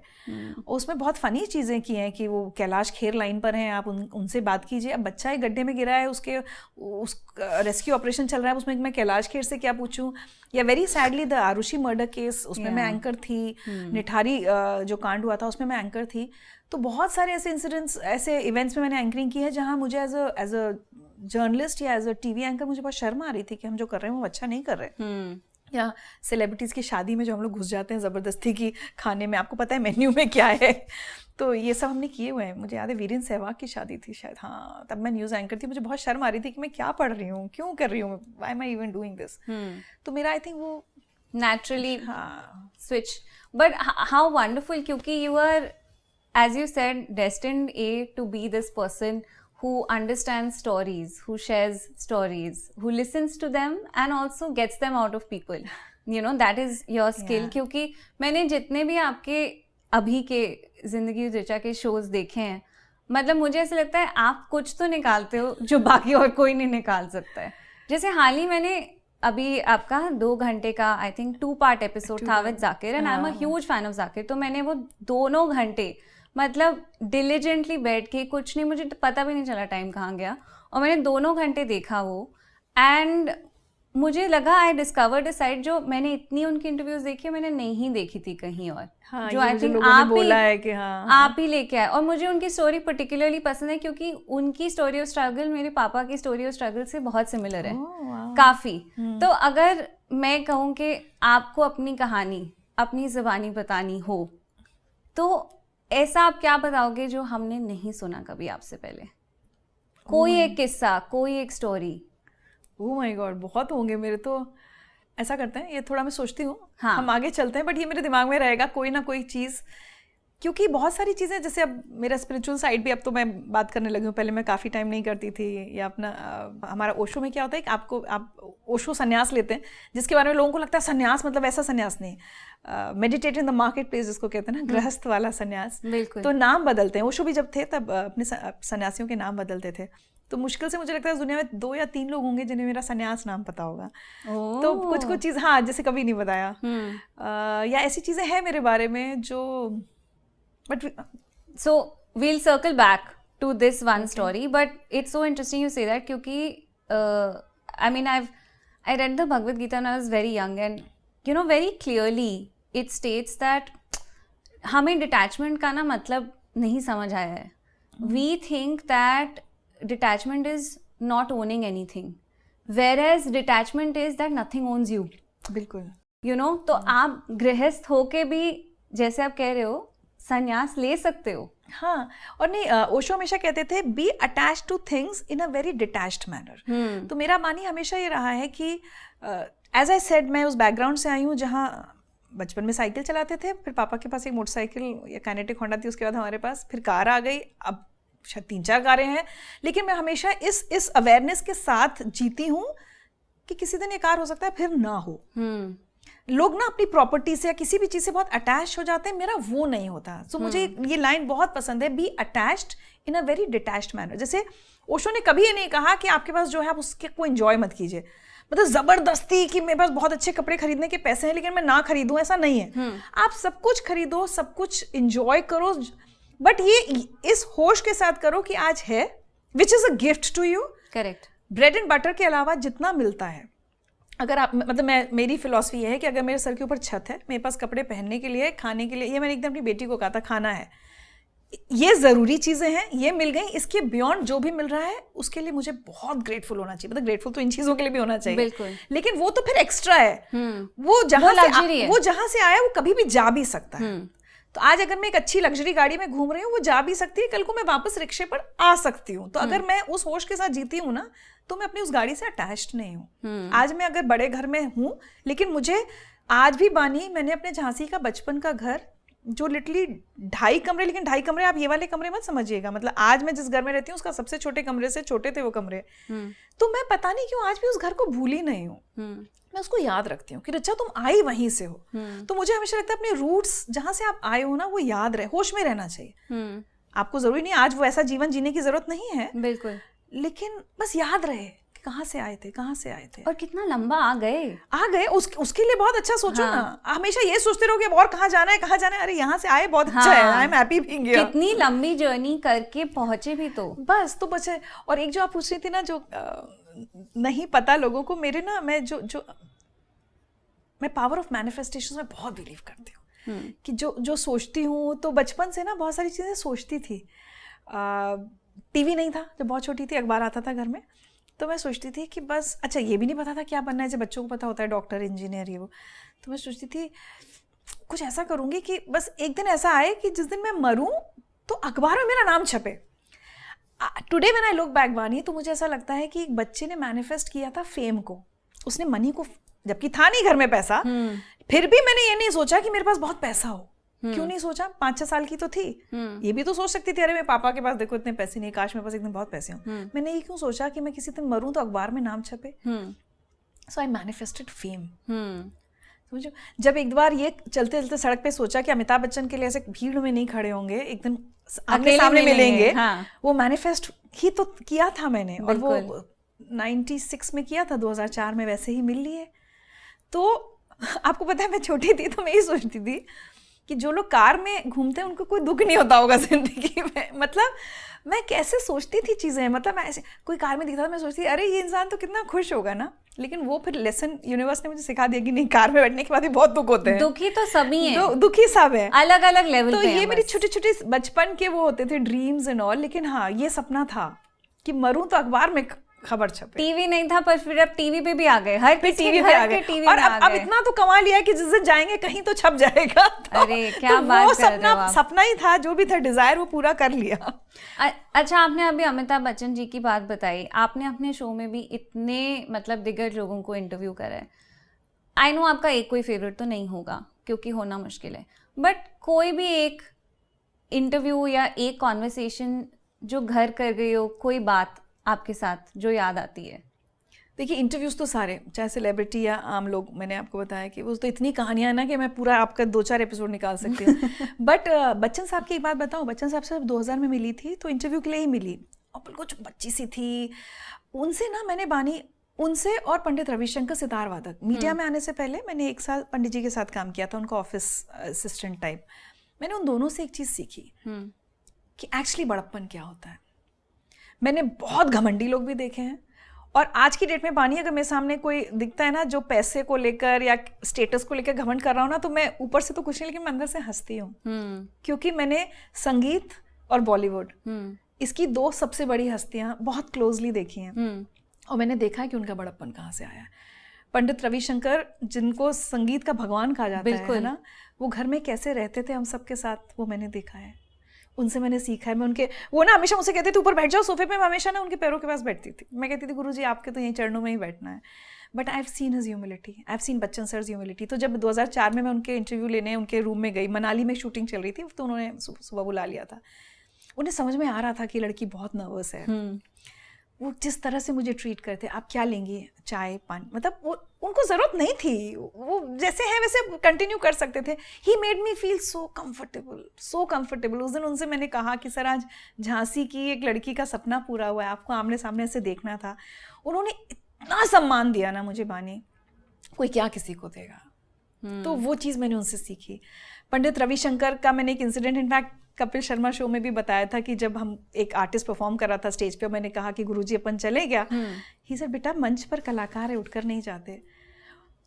उसमें बहुत फ़नी चीज़ें की हैं कि वो कैलाश खेर लाइन पर हैं, आप उनसे बात कीजिए। अब बच्चा एक गड्ढे में गिरा है, उस रेस्क्यू ऑपरेशन चल रहा है, उसमें मैं कैलाश खेर से क्या पूछूं। या very sadly the Aarushi murder case, उसमें मैं एंकर थी। निठारी जो कांड हुआ था उसमें मैं एंकर थी। तो बहुत सारे ऐसे इंसिडेंट्स, ऐसे इवेंट्स में मैंने एंकरिंग की है जहाँ मुझे एज अ जर्नलिस्ट या एज अ टीवी एंकर मुझे बहुत शर्म आ रही थी कि हम जो कर रहे हैं वो अच्छा नहीं कर रहे। या सेलिब्रिटीज़ की शादी में जो हम लोग घुस जाते हैं ज़बरदस्ती की खाने में, आपको पता है मेन्यू में क्या है, तो ये सब हमने किए हुए हैं। मुझे याद है वीरेंद्र सहवाग की शादी थी शायद, हाँ, तब मैं न्यूज़ एंकर थी, मुझे बहुत शर्म आ रही थी कि मैं क्या पढ़ रही हूँ, क्यों कर रही हूँ, why am I even doing this. तो मेरा आई थिंक वो naturally हाँ switch. But how wonderful, क्योंकि you are, as you said, destined to be this person who understands stories, who shares stories, who listens to them and also gets them out of people. You know, that is your skill. Yeah. क्योंकि मैंने जितने भी आपके अभी के जिंदगी ऋचा के shows देखे हैं, मतलब मुझे ऐसा लगता है आप कुछ तो निकालते हो जो बाकी और कोई नहीं निकाल सकता है। जैसे हाल ही मैंने अभी आपका 2 घंटे का आई थिंक 2-part एपिसोड था with Zakir, and I am a huge fan of Zakir. तो मैंने वो दोनों घंटे मतलब डिलीजेंटली बैठ के, कुछ नहीं, मुझे पता भी नहीं चला टाइम कहाँ गया, और मैंने दोनों घंटे देखा वो, एंड मुझे लगा आई डिस्कवर्ड अ साइड जो मैंने इतनी उनकी इंटरव्यूज देखी मैंने नहीं देखी थी कहीं और। हाँ, जो ये आई मुझे थिंक लोगों ने आप बोला ही है कि हाँ आप ही लेके आए, और मुझे उनकी स्टोरी पर्टिकुलरली पसंद है क्योंकि उनकी स्टोरी ऑफ स्ट्रगल मेरे पापा की स्टोरी ऑफ स्ट्रगल से बहुत सिमिलर है, काफी। तो अगर मैं कहूँ कि आपको अपनी कहानी अपनी ज़बानी बतानी हो तो ऐसा आप क्या बताओगे जो हमने नहीं सुना कभी आपसे पहले? कोई एक किस्सा, कोई एक स्टोरी। ओह माय गॉड, बहुत होंगे मेरे तो। ऐसा करते हैं, ये थोड़ा मैं सोचती हूँ, हाँ। हम आगे चलते हैं, बट ये मेरे दिमाग में रहेगा कोई ना कोई चीज़, क्योंकि बहुत सारी चीज़ें, जैसे अब मेरा स्पिरिचुअल साइड भी अब तो मैं बात करने लगी हूँ, पहले मैं काफ़ी टाइम नहीं करती थी। या अपना हमारा ओशो में क्या होता है कि आप ओशो संन्यास लेते हैं, जिसके बारे में लोगों को लगता है संन्यास मतलब ऐसा संन्यास नहीं, meditate in the market place जिसको कहते हैं ना, गृहस्थ वाला संन्यास। बिल्कुल। तो नाम बदलते हैं, ओशो भी जब थे तब अपने सन्यासियों के नाम बदलते थे। तो मुश्किल से मुझे लगता है दुनिया में 2 या 3 लोग होंगे जिन्हें मेरा संन्यास नाम पता होगा। तो कुछ चीज़, हाँ, जैसे कभी नहीं बताया, या ऐसी चीज़ें हैं मेरे बारे में जो, but so we'll circle back to this one story, but it's so interesting you say that क्योंकि I mean I read the Bhagavad Gita when I was very young, and you know very clearly it states that हमें detachment का ना मतलब नहीं समझ आया है। We think that detachment is not owning anything, whereas detachment is that nothing owns you. बिल्कुल, you know, तो आप गृहस्थ होके भी जैसे आप कह रहे हो संन्यास ले सकते हो। हाँ, और नहीं, ओशो हमेशा कहते थे be attach two things in a very detached manner. तो मेरा मानी हमेशा ये रहा है कि एज आई सेड, मैं उस बैकग्राउंड से आई हूँ जहाँ बचपन में साइकिल चलाते थे, फिर पापा के पास एक मोटरसाइकिल या काइनेटिक होंडा थी, उसके बाद हमारे पास फिर कार आ गई, अब शायद 3-4 कारें हैं। लेकिन मैं हमेशा इस अवेयरनेस के साथ जीती हूँ कि किसी दिन ये कार हो सकता है फिर ना हो। लोग ना अपनी प्रॉपर्टी से या किसी भी चीज़ से बहुत अटैच हो जाते हैं, मेरा वो नहीं होता। सो मुझे ये लाइन बहुत पसंद है, be attached in a very detached manner. जैसे ओशो ने कभी ये नहीं कहा कि आपके पास जो है आप उसके को एंजॉय मत कीजिए, मतलब ज़बरदस्ती कि मेरे पास बहुत अच्छे कपड़े खरीदने के पैसे हैं लेकिन मैं ना खरीदूँ, ऐसा नहीं है। आप सब कुछ खरीदो, सब कुछ एंजॉय करो, बट ये इस होश के साथ करो कि आज है, which is a gift to you. Correct. Bread and butter के अलावा जितना मिलता है, अगर आप, मतलब मेरी फिलॉसफी ये है कि अगर मेरे सर के ऊपर छत है, मेरे पास कपड़े पहनने के लिए, खाने के लिए, ये मैंने एकदम अपनी बेटी को कहा था, खाना है, ये ज़रूरी चीज़ें हैं, ये मिल गई, इसके बियॉन्ड जो भी मिल रहा है उसके लिए मुझे बहुत ग्रेटफुल होना चाहिए। मतलब ग्रेटफुल तो इन चीज़ों के लिए भी होना चाहिए, बिल्कुल, लेकिन वो तो फिर एक्स्ट्रा है, वो जहाँ से आया वो कभी भी जा भी सकता है। तो आज अगर मैं एक अच्छी लग्जरी गाड़ी में घूम रही हूँ, वो जा भी सकती है, कल को मैं वापस रिक्शे पर आ सकती हूँ। तो अगर मैं उस होश के साथ जीती हूँ ना, तो मैं अपनी उस गाड़ी से अटैच्ड नहीं हूँ। आज मैं अगर बड़े घर में हूँ, लेकिन मुझे आज भी बानी, मैंने अपने झांसी का बचपन का घर जो लिटरली 2.5 कमरे, लेकिन 2.5 कमरे आप ये वाले कमरे मत समझिएगा, मतलब आज मैं जिस घर में रहती हूँ उसका सबसे छोटे कमरे से छोटे थे वो कमरे। तो मैं पता नहीं क्यों आज भी उस घर को भूली नहीं हूँ, मैं उसको याद रखती हूँ कि अच्छा तुम आई वहीं से हो। तो मुझे हमेशा लगता है अपने रूट्स जहाँ से आप आए हो ना, वो याद रहे, होश में रहना चाहिए। आपको जरूरी नहीं आज वो ऐसा जीवन जीने की जरूरत नहीं है, बिल्कुल, लेकिन बस याद रहे कि कहाँ से आए थे, कहाँ से आए थे, और कितना लंबा आ गए। उसके लिए बहुत अच्छा सोचो। हाँ। ना हमेशा ये सोचते रहो कि और कहाँ जाना है, कहाँ जाना है, अरे यहाँ से आए बहुत अच्छा है, I am happy being here. कितनी लंबी जर्नी करके पहुंचे भी तो बस, तो बचे। और एक जो आप पूछ रही थी ना, जो नहीं पता लोगों को, मेरे ना, मैं पावर ऑफ मैनिफेस्टेशन में बहुत बिलीव करती हूँ। कि जो सोचती हूँ, तो बचपन से ना बहुत सारी चीज़ें सोचती थी। टीवी नहीं था जब बहुत छोटी थी, अखबार आता था घर में, तो मैं सोचती थी कि बस, अच्छा ये भी नहीं पता था क्या बनना है, जैसे बच्चों को पता होता है डॉक्टर, इंजीनियर, ये वो। तो मैं सोचती थी कुछ ऐसा करूँगी कि बस एक दिन ऐसा आए कि जिस दिन मैं मरूँ तो अखबार में मेरा नाम छपे। Today when I look back बानी, तो मुझे ऐसा लगता है कि एक बच्चे ने मैनिफेस्ट किया था फेम को, उसने मनी को, जबकि था नहीं घर में पैसा, फिर भी मैंने ये नहीं सोचा कि मेरे पास बहुत पैसा हो। क्यों नहीं सोचा? 5-6 साल की तो थी, ये भी तो सोच सकती थी, अरे मेरे पापा के पास देखो इतने पैसे नहीं, काश मेरे पास एकदम बहुत पैसे हों। मैंने ये क्यों सोचा कि मैं किसी दिन मरूं तो अखबार में नाम छपे। सो आई मैनिफेस्टेड फेम। समझो, जब एक बार ये चलते चलते सड़क पे सोचा कि अमिताभ बच्चन के लिए ऐसे भीड़ में नहीं खड़े होंगे, एक दिन आमने सामने मिलेंगे, वो मैनिफेस्ट ही तो किया था मैंने, और वो 96 में किया था, 2004 में वैसे ही मिल लिए। तो आपको पता है, मैं छोटी थी तो मैं ये सोचती थी कि जो लोग कार में घूमते हैं उनको कोई दुख नहीं होता होगा जिंदगी में। मतलब मैं कैसे सोचती थी चीज़ें, मतलब मैं ऐसे कोई कार में दिखता था, मैं सोचती थी अरे ये इंसान तो कितना खुश होगा ना। लेकिन वो फिर लेसन यूनिवर्स ने मुझे सिखा दिया कि नहीं, कार में बैठने के बाद भी बहुत दुख होते हैं। दुखी तो सभी हैं, दुखी सब है, अलग अलग लेवल तो पे। ये मेरी छोटी छोटी बचपन के वो होते थे ड्रीम्स एंड ऑल। लेकिन हाँ, ये सपना था कि मरूं तो अखबार में खबर छपे। टीवी नहीं था, पर फिर अब टीवी पे भी आ गए, हर टीवी पे आ गए, और अब इतना तो कमा लिया कि जिस दिन जाएंगे कहीं तो छप जाएगा। तो, अरे क्या बात कर रहे हो आप। सपना ही था, जो भी था डिजायर, वो पूरा कर लिया। अच्छा, आपने अभी अमिताभ बच्चन जी की बात बताई, आपने अपने शो में भी इतने मतलब दिग्गज लोगों को इंटरव्यू करा है। आई नो आपका एक कोई फेवरेट तो नहीं होगा क्योंकि होना मुश्किल है, बट कोई भी एक इंटरव्यू या एक कॉन्वर्सेशन जो घर कर गई हो, कोई बात आपके साथ जो याद आती है? देखिए, इंटरव्यूज़ तो सारे, चाहे सेलिब्रिटी या आम लोग, मैंने आपको बताया कि वो तो इतनी कहानियां ना कि मैं पूरा आपका 2-4 एपिसोड निकाल सकती हूँ। बट बच्चन साहब की एक बात बताऊँ, बच्चन साहब से 2000 में मिली थी, तो इंटरव्यू के लिए ही मिली, और बिल्कुल जो बच्ची सी थी, उनसे ना मैंने बानी, उनसे और पंडित रविशंकर सितार वादक, मीडिया में आने से पहले मैंने 1 साल पंडित जी के साथ काम किया था, उनका ऑफिस असिस्टेंट टाइप। मैंने उन दोनों से एक चीज़ सीखी कि एक्चुअली बड़प्पन क्या होता है। मैंने बहुत घमंडी लोग भी देखे हैं, और आज की डेट में बानी, अगर मेरे सामने कोई दिखता है ना जो पैसे को लेकर या स्टेटस को लेकर घमंड कर रहा हूँ ना, तो मैं ऊपर से तो कुछ नहीं, लेकिन मैं अंदर से हंसती हूँ। क्योंकि मैंने संगीत और बॉलीवुड, इसकी 2 सबसे बड़ी हस्तियाँ बहुत क्लोजली देखी हैं, और मैंने देखा है कि उनका बड़प्पन कहाँ से आया है। पंडित रविशंकर, जिनको संगीत का भगवान कहा जाता है ना, वो घर में कैसे रहते थे हम सबके साथ, वो मैंने देखा है, उनसे मैंने सीखा है। मैं उनके, वो ना हमेशा मुझसे कहते थे ऊपर बैठ जाओ सोफे पे, मैं हमेशा ना उनके पैरों के पास बैठती थी। मैं कहती थी गुरुजी आपके तो यहीं चरणों में ही बैठना है। But I have seen his humility, I have seen Bachchan sir's humility. तो जब 2004 में मैं उनके इंटरव्यू लेने उनके रूम में गई, मनाली में शूटिंग चल रही थी, तो उन्होंने सुबह बुला लिया था। उन्हें समझ में आ रहा था कि लड़की बहुत नर्वस है। वो जिस तरह से मुझे ट्रीट करते, आप क्या लेंगी, चाय पानी, मतलब वो उनको ज़रूरत नहीं थी, वो जैसे हैं वैसे कंटिन्यू कर सकते थे। He made me feel so comfortable, so comfortable. उस दिन उनसे मैंने कहा कि सर, आज झांसी की एक लड़की का सपना पूरा हुआ है, आपको आमने सामने से देखना था। उन्होंने इतना सम्मान दिया ना मुझे बानी, कोई क्या किसी को देगा। तो वो चीज़ मैंने उनसे सीखी। पंडित रविशंकर का मैंने एक incident in fact Kapil Sharma show में भी बताया था कि जब हम एक आर्टिस्ट परफॉर्म कर रहा था स्टेज पे, मैंने कहा कि गुरुजी अपन चले गया। ही सर, बेटा मंच पर कलाकार है, उठकर नहीं जाते।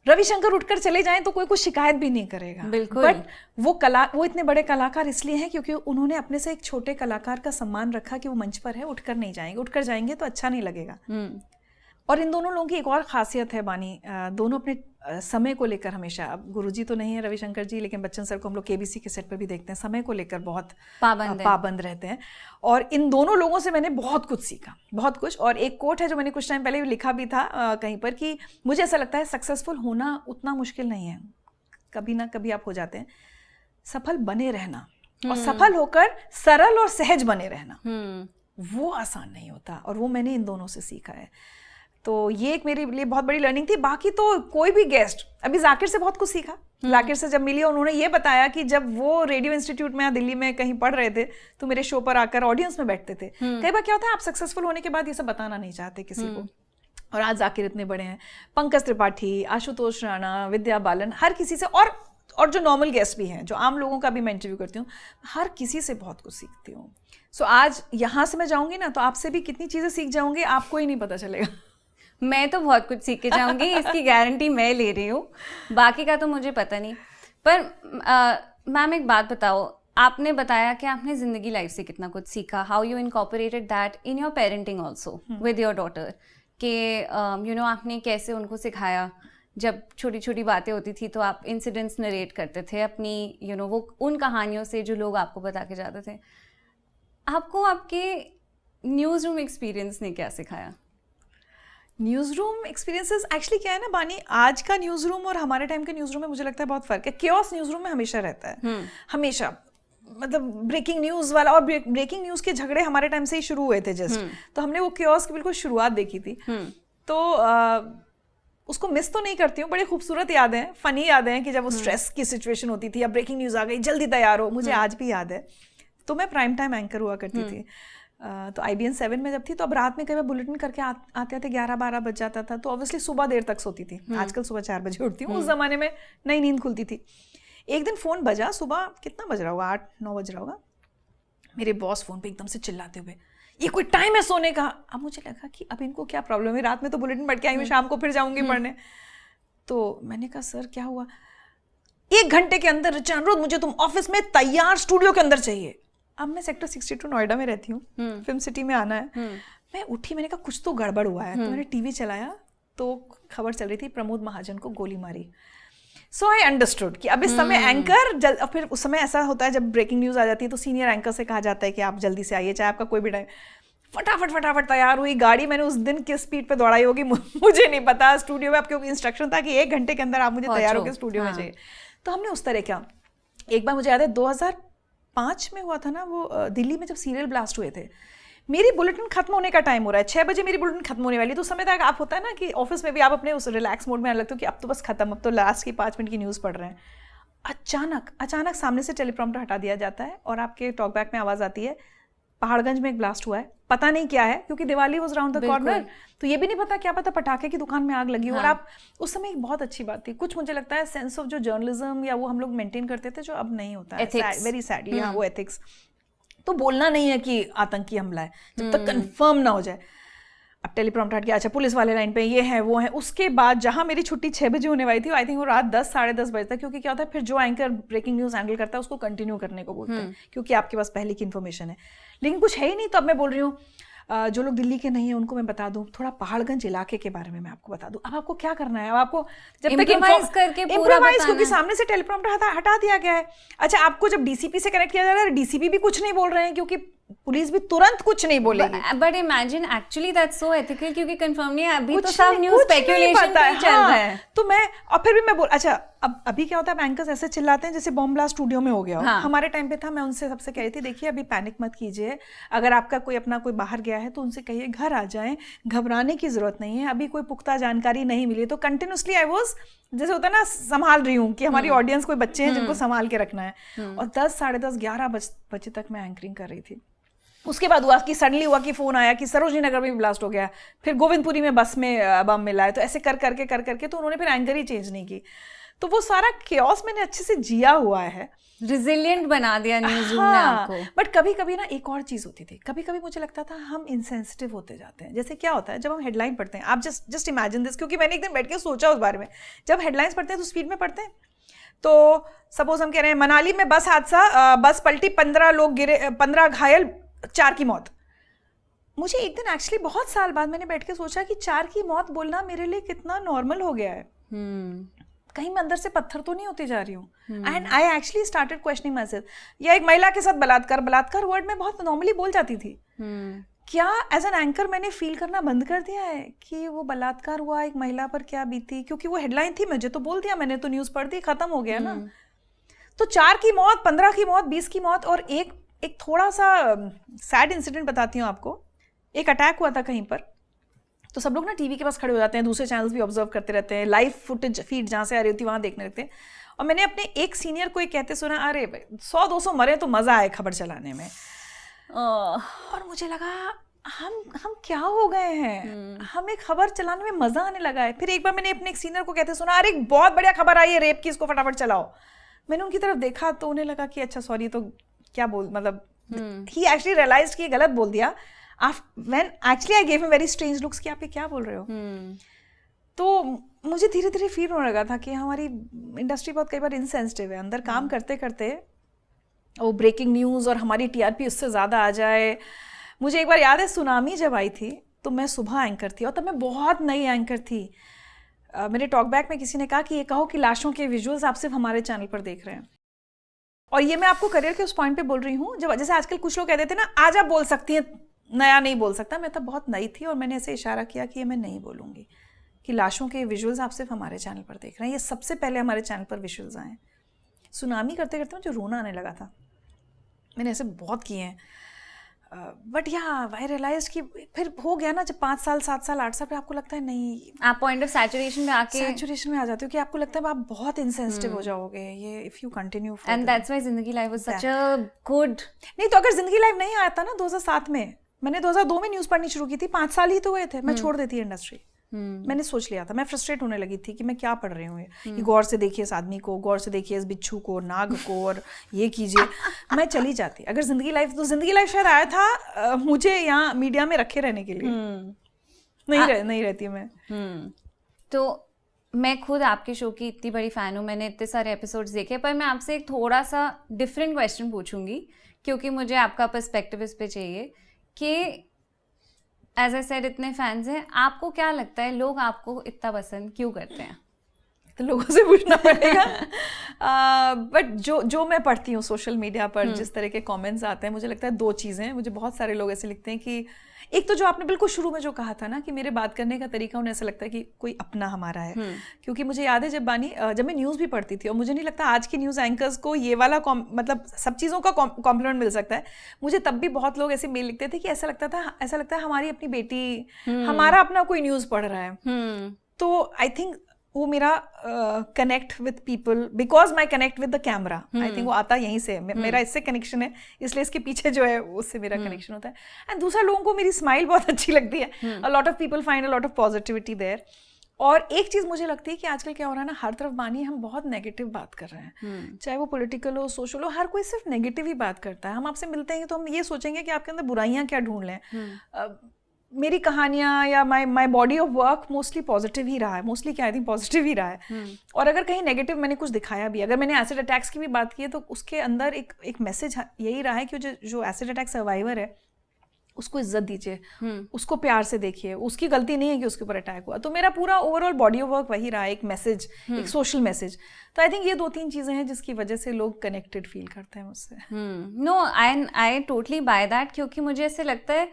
रविशंकर उठकर चले जाएं तो कोई कुछ शिकायत भी नहीं करेगा। बिल्कुल। बट वो इतने बड़े कलाकार इसलिए हैं क्योंकि उन्होंने अपने से एक छोटे कलाकार का सम्मान रखा कि वो मंच पर है, उठकर नहीं जाएंगे, उठकर जाएंगे तो अच्छा नहीं लगेगा। और इन दोनों लोगों की एक और खासियत है बानी, दोनों अपने समय को लेकर हमेशा, अब गुरुजी तो नहीं है रविशंकर जी, लेकिन बच्चन सर को हम लोग केबीसी के सेट पर भी देखते हैं, समय को लेकर बहुत पाबंद रहते हैं। और इन दोनों लोगों से मैंने बहुत कुछ सीखा, बहुत कुछ। और एक कोट है जो मैंने कुछ टाइम पहले लिखा भी था कहीं पर, कि मुझे ऐसा लगता है सक्सेसफुल होना उतना मुश्किल नहीं है, कभी ना कभी आप हो जाते हैं। सफल बने रहना और सफल होकर सरल और सहज बने रहना, वो आसान नहीं होता, और वो मैंने इन दोनों से सीखा है। तो ये एक मेरे लिए बहुत बड़ी लर्निंग थी। बाकी तो कोई भी गेस्ट, अभी जाकिर से बहुत कुछ सीखा। जाकिर से जब मिली, उन्होंने ये बताया कि जब वो रेडियो इंस्टीट्यूट में या दिल्ली में कहीं पढ़ रहे थे तो मेरे शो पर आकर ऑडियंस में बैठते थे। कई बार क्या होता है, आप सक्सेसफुल होने के बाद ये सब बताना नहीं चाहते किसी को, और आज जाकिर इतने बड़े हैं, पंकज त्रिपाठी, आशुतोष राणा, विद्या बालन, हर किसी से, और जो नॉर्मल गेस्ट भी हैं, जो आम लोगों का भी मैं इंटरव्यू करती हूँ, हर किसी से बहुत कुछ सीखती हूँ। सो आज यहाँ से मैं जाऊँगी ना तो आपसे भी कितनी चीज़ें सीख जाऊँगी, आपको ही नहीं पता चलेगा। मैं तो बहुत कुछ सीख के जाऊंगी, इसकी गारंटी मैं ले रही हूँ, बाकी का तो मुझे पता नहीं। पर मैम एक बात बताओ, आपने बताया कि आपने ज़िंदगी लाइफ से कितना कुछ सीखा, how you incorporated that in your parenting also with your daughter, कि यू नो आपने कैसे उनको सिखाया, जब छोटी छोटी बातें होती थी तो आप इंसिडेंट्स नरेट करते थे अपनी यू नो वो उन कहानियों से जो लोग आपको बता के जाते थे। आपको आपके न्यूज़ रूम एक्सपीरियंस ने क्या सिखाया? न्यूज़ रूम एक्सपीरियंसेस एक्चुअली क्या है ना बानी, आज का न्यूज़ रूम और हमारे टाइम के न्यूज़ रूम में मुझे लगता है बहुत फ़र्क है। केओस न्यूज़ रूम में हमेशा रहता है, हमेशा, मतलब ब्रेकिंग न्यूज़ वाला, और ब्रेकिंग न्यूज़ के झगड़े हमारे टाइम से ही शुरू हुए थे जस्ट, तो हमने वो केओस की बिल्कुल शुरुआत देखी थी। तो उसको मिस तो नहीं करती हूँ, बड़ी खूबसूरत यादें हैं, फ़नी यादें हैं कि जब वो स्ट्रेस की सिचुएशन होती थी, अब ब्रेकिंग न्यूज़ आ गई, जल्दी तैयार हो, मुझे आज भी याद है। तो मैं प्राइम टाइम एंकर हुआ करती थी, तो IBN 7 में जब थी, तो अब रात में कई बार बुलेटिन करके आते थे, 11-12 बज जाता था, तो ऑब्वियसली सुबह देर तक सोती थी। आजकल सुबह 4 बजे उठती हूँ, उस ज़माने में नई नींद खुलती थी। एक दिन फ़ोन बजा, सुबह कितना बज रहा होगा, 8-9 बज रहा होगा, मेरे बॉस फ़ोन पे एकदम से चिल्लाते हुए, ये कोई टाइम है सोने का। अब मुझे लगा कि अब इनको क्या प्रॉब्लम है, रात में तो बुलेटिन पढ़ के आई हूँ, शाम को फिर जाऊँगी पढ़ने। तो मैंने कहा सर क्या हुआ? 1 घंटे के अंदर ऋचा अनुरोध, मुझे तुम ऑफिस में तैयार स्टूडियो के अंदर चाहिए। अब मैं सेक्टर 62 नोएडा में रहती हूँ, फिल्म सिटी में आना है। मैं उठी, मैंने कहा कुछ तो गड़बड़ हुआ है, तो मैंने टीवी चलाया तो खबर चल रही थी प्रमोद महाजन को गोली मारी। सो आई अंडरस्टूड कि अब इस समय एंकर, और फिर उस समय ऐसा होता है जब ब्रेकिंग न्यूज़ आ जाती है तो सीनियर एंकर से कहा जाता है कि आप जल्दी से आइए, चाहे आपका कोई भी टाइम। फटाफट तैयार हुई, गाड़ी मैंने उस दिन किस स्पीड पे दौड़ाई होगी मुझे नहीं पता। स्टूडियो में आपके इंस्ट्रक्शन था कि 1 घंटे के अंदर आप मुझे तैयार होकर स्टूडियो में चाहिए। तो हमने उस तरह क्या, एक बार मुझे याद है 2005 में हुआ था ना वो, दिल्ली में जब सीरियल ब्लास्ट हुए थे, मेरी बुलेटिन खत्म होने का टाइम हो रहा है, 6 बजे मेरी बुलेटिन खत्म होने वाली। तो उस समय तक आप होता है ना कि ऑफिस में भी आप अपने उस रिलैक्स मोड में आने लगते हो कि अब तो बस खत्म, अब तो लास्ट की 5 मिनट की न्यूज़ पढ़ रहे हैं। अचानक सामने से टेलीप्रॉम्प्टर हटा दिया जाता है और आपके टॉकबैक में आवाज़ आती है, पहाड़गंज में एक ब्लास्ट हुआ है, पता नहीं क्या है, क्योंकि Diwali was round the corner, तो ये भी नहीं पता, क्या पता पटाखे की दुकान में आग लगी हो। और आप उस समय एक बहुत अच्छी बात थी, कुछ मुझे लगता है सेंस ऑफ जो जर्नलिज्म या वो हम लोग मेंटेन करते थे, जो अब नहीं होता है, वेरी सैडली। हाँ, वो एथिक्स, तो बोलना नहीं है कि आतंकी हमला है जब तक कंफर्म ना हो जाए। अब टेलीप्रॉम्प्टर हट गया, अच्छा पुलिस वाले लाइन पे, ये है वो है। उसके बाद जहाँ मेरी छुट्टी 6 बजे होने वाली थी, आई थिंक वो रात 10 साढ़े 10 बजे तक, क्योंकि क्या होता है फिर जो एंकर ब्रेकिंग न्यूज़ हैंडल करता है उसको कंटिन्यू करने को बोलते हैं, क्योंकि आपके पास पहले की इन्फॉर्मेशन है। लेकिन कुछ है ही नहीं, तो अब मैं बोल रही हूँ जो लोग दिल्ली के नहीं है उनको मैं बता दूं, थोड़ा पहाड़गंज इलाके के बारे में मैं आपको बता दूं। अब आपको क्या करना है, अब आपको जब तक इम्प्रोवाइज, क्योंकि सामने से टेलीप्रॉम्प्टर हटा दिया गया है। अच्छा, आपको जब डीसीपी से कनेक्ट किया जा रहा है, डीसीपी भी कुछ नहीं बोल रहे हैं, क्योंकि पुलिस भी तुरंत कुछ नहीं बोलेगी। But imagine actually that's so ethical, क्योंकि कंफर्म नहीं है अभी, तो सब न्यूज़ स्पेकुलेशन पे चल रहा है। तो मैं, और फिर भी मैं बोल, अच्छा अब अभी क्या होता है, एंकर्स ऐसे चिल्लाते हैं जैसे बॉम्ब ब्लास्ट स्टूडियो में हो गया हो। हमारे टाइम पे था, मैं उनसे सबसे कह रही थी, देखिए अभी पैनिक मत कीजिए, अगर आपका कोई अपना कोई बाहर गया है तो उनसे कहिए घर आ जाएं, घबराने की जरूरत नहीं है, अभी कोई पुख्ता जानकारी नहीं मिली। तो कंटिन्यूसली आई वाज, जैसे होता है ना, संभाल रही हूँ कि हमारी ऑडियंस कोई बच्चे हैं जिनको संभाल के रखना है। और 10 साढ़े 10 11 बजे तक मैं एंकरिंग कर रही थी। उसके बाद हुआ कि सडनली हुआ कि फ़ोन आया कि सरोजनी नगर में भी ब्लास्ट हो गया, फिर गोविंदपुरी में बस में बम मिला है। तो ऐसे कर करके तो उन्होंने फिर एंकर ही चेंज नहीं की। तो वो सारा केओस मैंने अच्छे से जिया हुआ है, रिजिलिएंट बना दिया न्यूज़ रूम ने आपको। बट कभी कभी ना एक और चीज़ होती थी, कभी कभी मुझे लगता था हम इनसेंसिटिव होते जाते हैं। जैसे क्या होता है जब हम हेडलाइन पढ़ते हैं, आप जस्ट इमेजिन दिस, क्योंकि मैंने एक दिन बैठ के सोचा उस बारे में। जब हेडलाइंस पढ़ते हैं तो स्पीड में पढ़ते हैं, तो सपोज हम कह रहे हैं मनाली में बस हादसा, बस पलटी, 15 लोग गिरे, 15 घायल, 4 की मौत। मुझे एक दिन एक्चुअली बहुत साल बाद मैंने बैठ के सोचा कि 4 की मौत बोलना मेरे लिए कितना नॉर्मल हो गया है। कहीं मैं अंदर से पत्थर तो नहीं होती जा रही हूँ। And I actually started questioning my self. या एक महिला के साथ बलात्कार वर्ड में बहुत नॉर्मली बोल जाती थी। क्या एज एन एंकर मैंने फील करना बंद कर दिया है कि वो बलात्कार हुआ, एक महिला पर क्या बीती, क्योंकि वो हेडलाइन थी, मुझे तो बोल दिया, मैंने तो न्यूज़ पढ़ दी, खत्म हो गया ना। तो 4 की मौत, 15 की मौत, 20 की मौत। और एक थोड़ा सा सैड इंसिडेंट बताती हूँ आपको। एक अटैक हुआ था कहीं पर, तो सब लोग ना टीवी के पास खड़े हो जाते हैं, दूसरे चैनल्स भी ऑब्जर्व करते रहते हैं, लाइव फुटेज फीड जहाँ से आ रही होती है वहाँ देखने लगते हैं। और मैंने अपने एक सीनियर को कहते सुना, अरे 100-200 मरे तो मज़ा आए खबर चलाने में। और मुझे लगा हम क्या हो गए हैं, हमें खबर चलाने में मज़ा आने लगा है। फिर एक बार मैंने अपने एक सीनियर को कहते सुना, अरे बहुत बढ़िया खबर आई है रेप की, इसको फटाफट चलाओ। मैंने उनकी तरफ देखा तो उन्हें लगा कि अच्छा सॉरी, तो क्या बोल, मतलब ही एक्चुअली रियलाइज्ड कि गलत बोल दिया। When actually I gave him very strange looks कि आप ये क्या बोल रहे हो। तो मुझे धीरे धीरे फील होने लगा था कि हमारी इंडस्ट्री बहुत कई बार इनसेंसिटिव है, अंदर काम करते करते वो ब्रेकिंग न्यूज़ और हमारी टीआरपी उससे ज़्यादा आ जाए। मुझे एक बार याद है सुनामी जब आई थी तो मैं सुबह एंकर थी और तब मैं बहुत नई एंकर थी। मेरे टॉक बैक में किसी ने कहा कि ये कहो कि लाशों के विजुअल्स आप सिर्फ हमारे चैनल पर देख रहे हैं। और ये मैं आपको करियर के उस पॉइंट पे बोल रही हूँ जब जैसे आजकल कुछ लोग कहते थे ना आज आप बोल सकती हैं, नया नहीं बोल सकता। मैं तब बहुत नई थी और मैंने ऐसे इशारा किया कि ये मैं नहीं बोलूँगी कि लाशों के विजुअल्स आप सिर्फ हमारे चैनल पर देख रहे हैं। ये सबसे पहले हमारे चैनल पर विजुअल्स आए। सुनामी करते करते मुझे रोना आने लगा था। मैंने ऐसे बहुत किए हैं बट या आई रियलाइज कि फिर हो गया ना, जब 5 साल 7 साल 8 साल पे आपको लगता है नहीं, आप पॉइंट ऑफ सैचुरेशन में आ जाते हो कि आपको लगता है आप बहुत इनसेंसिटिव हो जाओगे ये if you continue. And that's why जिंदगी live was such a good. नहीं तो अगर जिंदगी लाइव नहीं आया था ना 2007 में, मैंने 2002 में न्यूज़ पढ़नी शुरू की थी, 5 साल ही तो हुए थे, मैं छोड़ देती इंडस्ट्री। मैंने सोच लिया था, मैं फ्रस्ट्रेट होने लगी थी कि मैं क्या पढ़ रही हूँ कि गौर से देखिए इस आदमी को, गौर से देखिए इस बिच्छू को, नाग को, और ये कीजिए। मैं चली जाती। अगर जिंदगी लाइफ, तो जिंदगी लाइफ शायद आया था मुझे यहाँ मीडिया में रखे रहने के लिए। नहीं रहती मैं। तो मैं खुद आपके शो की इतनी बड़ी फ़ैन हूँ, मैंने इतने सारे एपिसोड्स देखे, पर मैं आपसे एक थोड़ा सा डिफरेंट क्वेश्चन पूछूंगी क्योंकि मुझे आपका पर्सपेक्टिव इस पे चाहिए कि एज आई सेड इतने फैंस हैं, आपको क्या लगता है लोग आपको इतना पसंद क्यों करते हैं? तो लोगों से पूछना पड़ेगा। बट जो मैं पढ़ती हूँ सोशल मीडिया पर जिस तरह के कमेंट्स आते हैं, मुझे लगता है 2 चीज़ें। मुझे बहुत सारे लोग ऐसे लिखते हैं कि एक तो जो आपने बिल्कुल शुरू में जो कहा था ना कि मेरे बात करने का तरीका उन्हें ऐसा लगता है कि कोई अपना हमारा है। क्योंकि मुझे याद है जब मैं न्यूज़ भी पढ़ती थी, और मुझे नहीं लगता आज की न्यूज़ एंकर्स को ये वाला मतलब सब चीज़ों का कॉम्प्लीमेंट मिल सकता है। मुझे तब भी बहुत लोग ऐसे मेल लिखते थे कि ऐसा लगता है हमारी अपनी बेटी, हमारा अपना कोई न्यूज़ पढ़ रहा है। तो आई थिंक वो मेरा connect with people because my connect with the camera, I think वो आता यहीं से। मेरा इससे कनेक्शन है, इसलिए इसके पीछे जो है उससे मेरा कनेक्शन होता है। एंड दूसरा, लोगों को मेरी स्माइल बहुत अच्छी लगती है। A lot of people find a lot of positivity there. और एक चीज़ मुझे लगती है कि आजकल क्या हो रहा है ना, हर तरफ बानी हम बहुत नेगेटिव बात कर रहे हैं, चाहे वो पॉलिटिकल हो, सोशल हो, हर कोई सिर्फ नेगेटिव ही बात करता है। हम आपसे मिलते हैं तो हम ये सोचेंगे कि आपके अंदर बुराइयां क्या ढूंढ लें। मेरी कहानियाँ या my body of work mostly positive ही रहा है, मोस्टली क्या आई थिंक पॉजिटिव ही रहा है। और अगर कहीं नेगेटिव मैंने कुछ दिखाया भी, अगर मैंने एसिड अटैक्स की भी बात की है, तो उसके अंदर एक मैसेज यही रहा है कि जो एसिड अटैक सर्वाइवर है उसको इज्जत दीजिए, उसको प्यार से देखिए, उसकी गलती नहीं है कि उसके ऊपर अटैक हुआ। तो मेरा पूरा ओवरऑल बॉडी ऑफ वर्क वही रहा है, एक मैसेज, एक सोशल मैसेज। तो आई थिंक ये 2-3 चीज़ें हैं जिसकी वजह से लोग कनेक्टेड फील करते हैं मुझसे। No, I totally buy that, क्योंकि मुझे ऐसे लगता है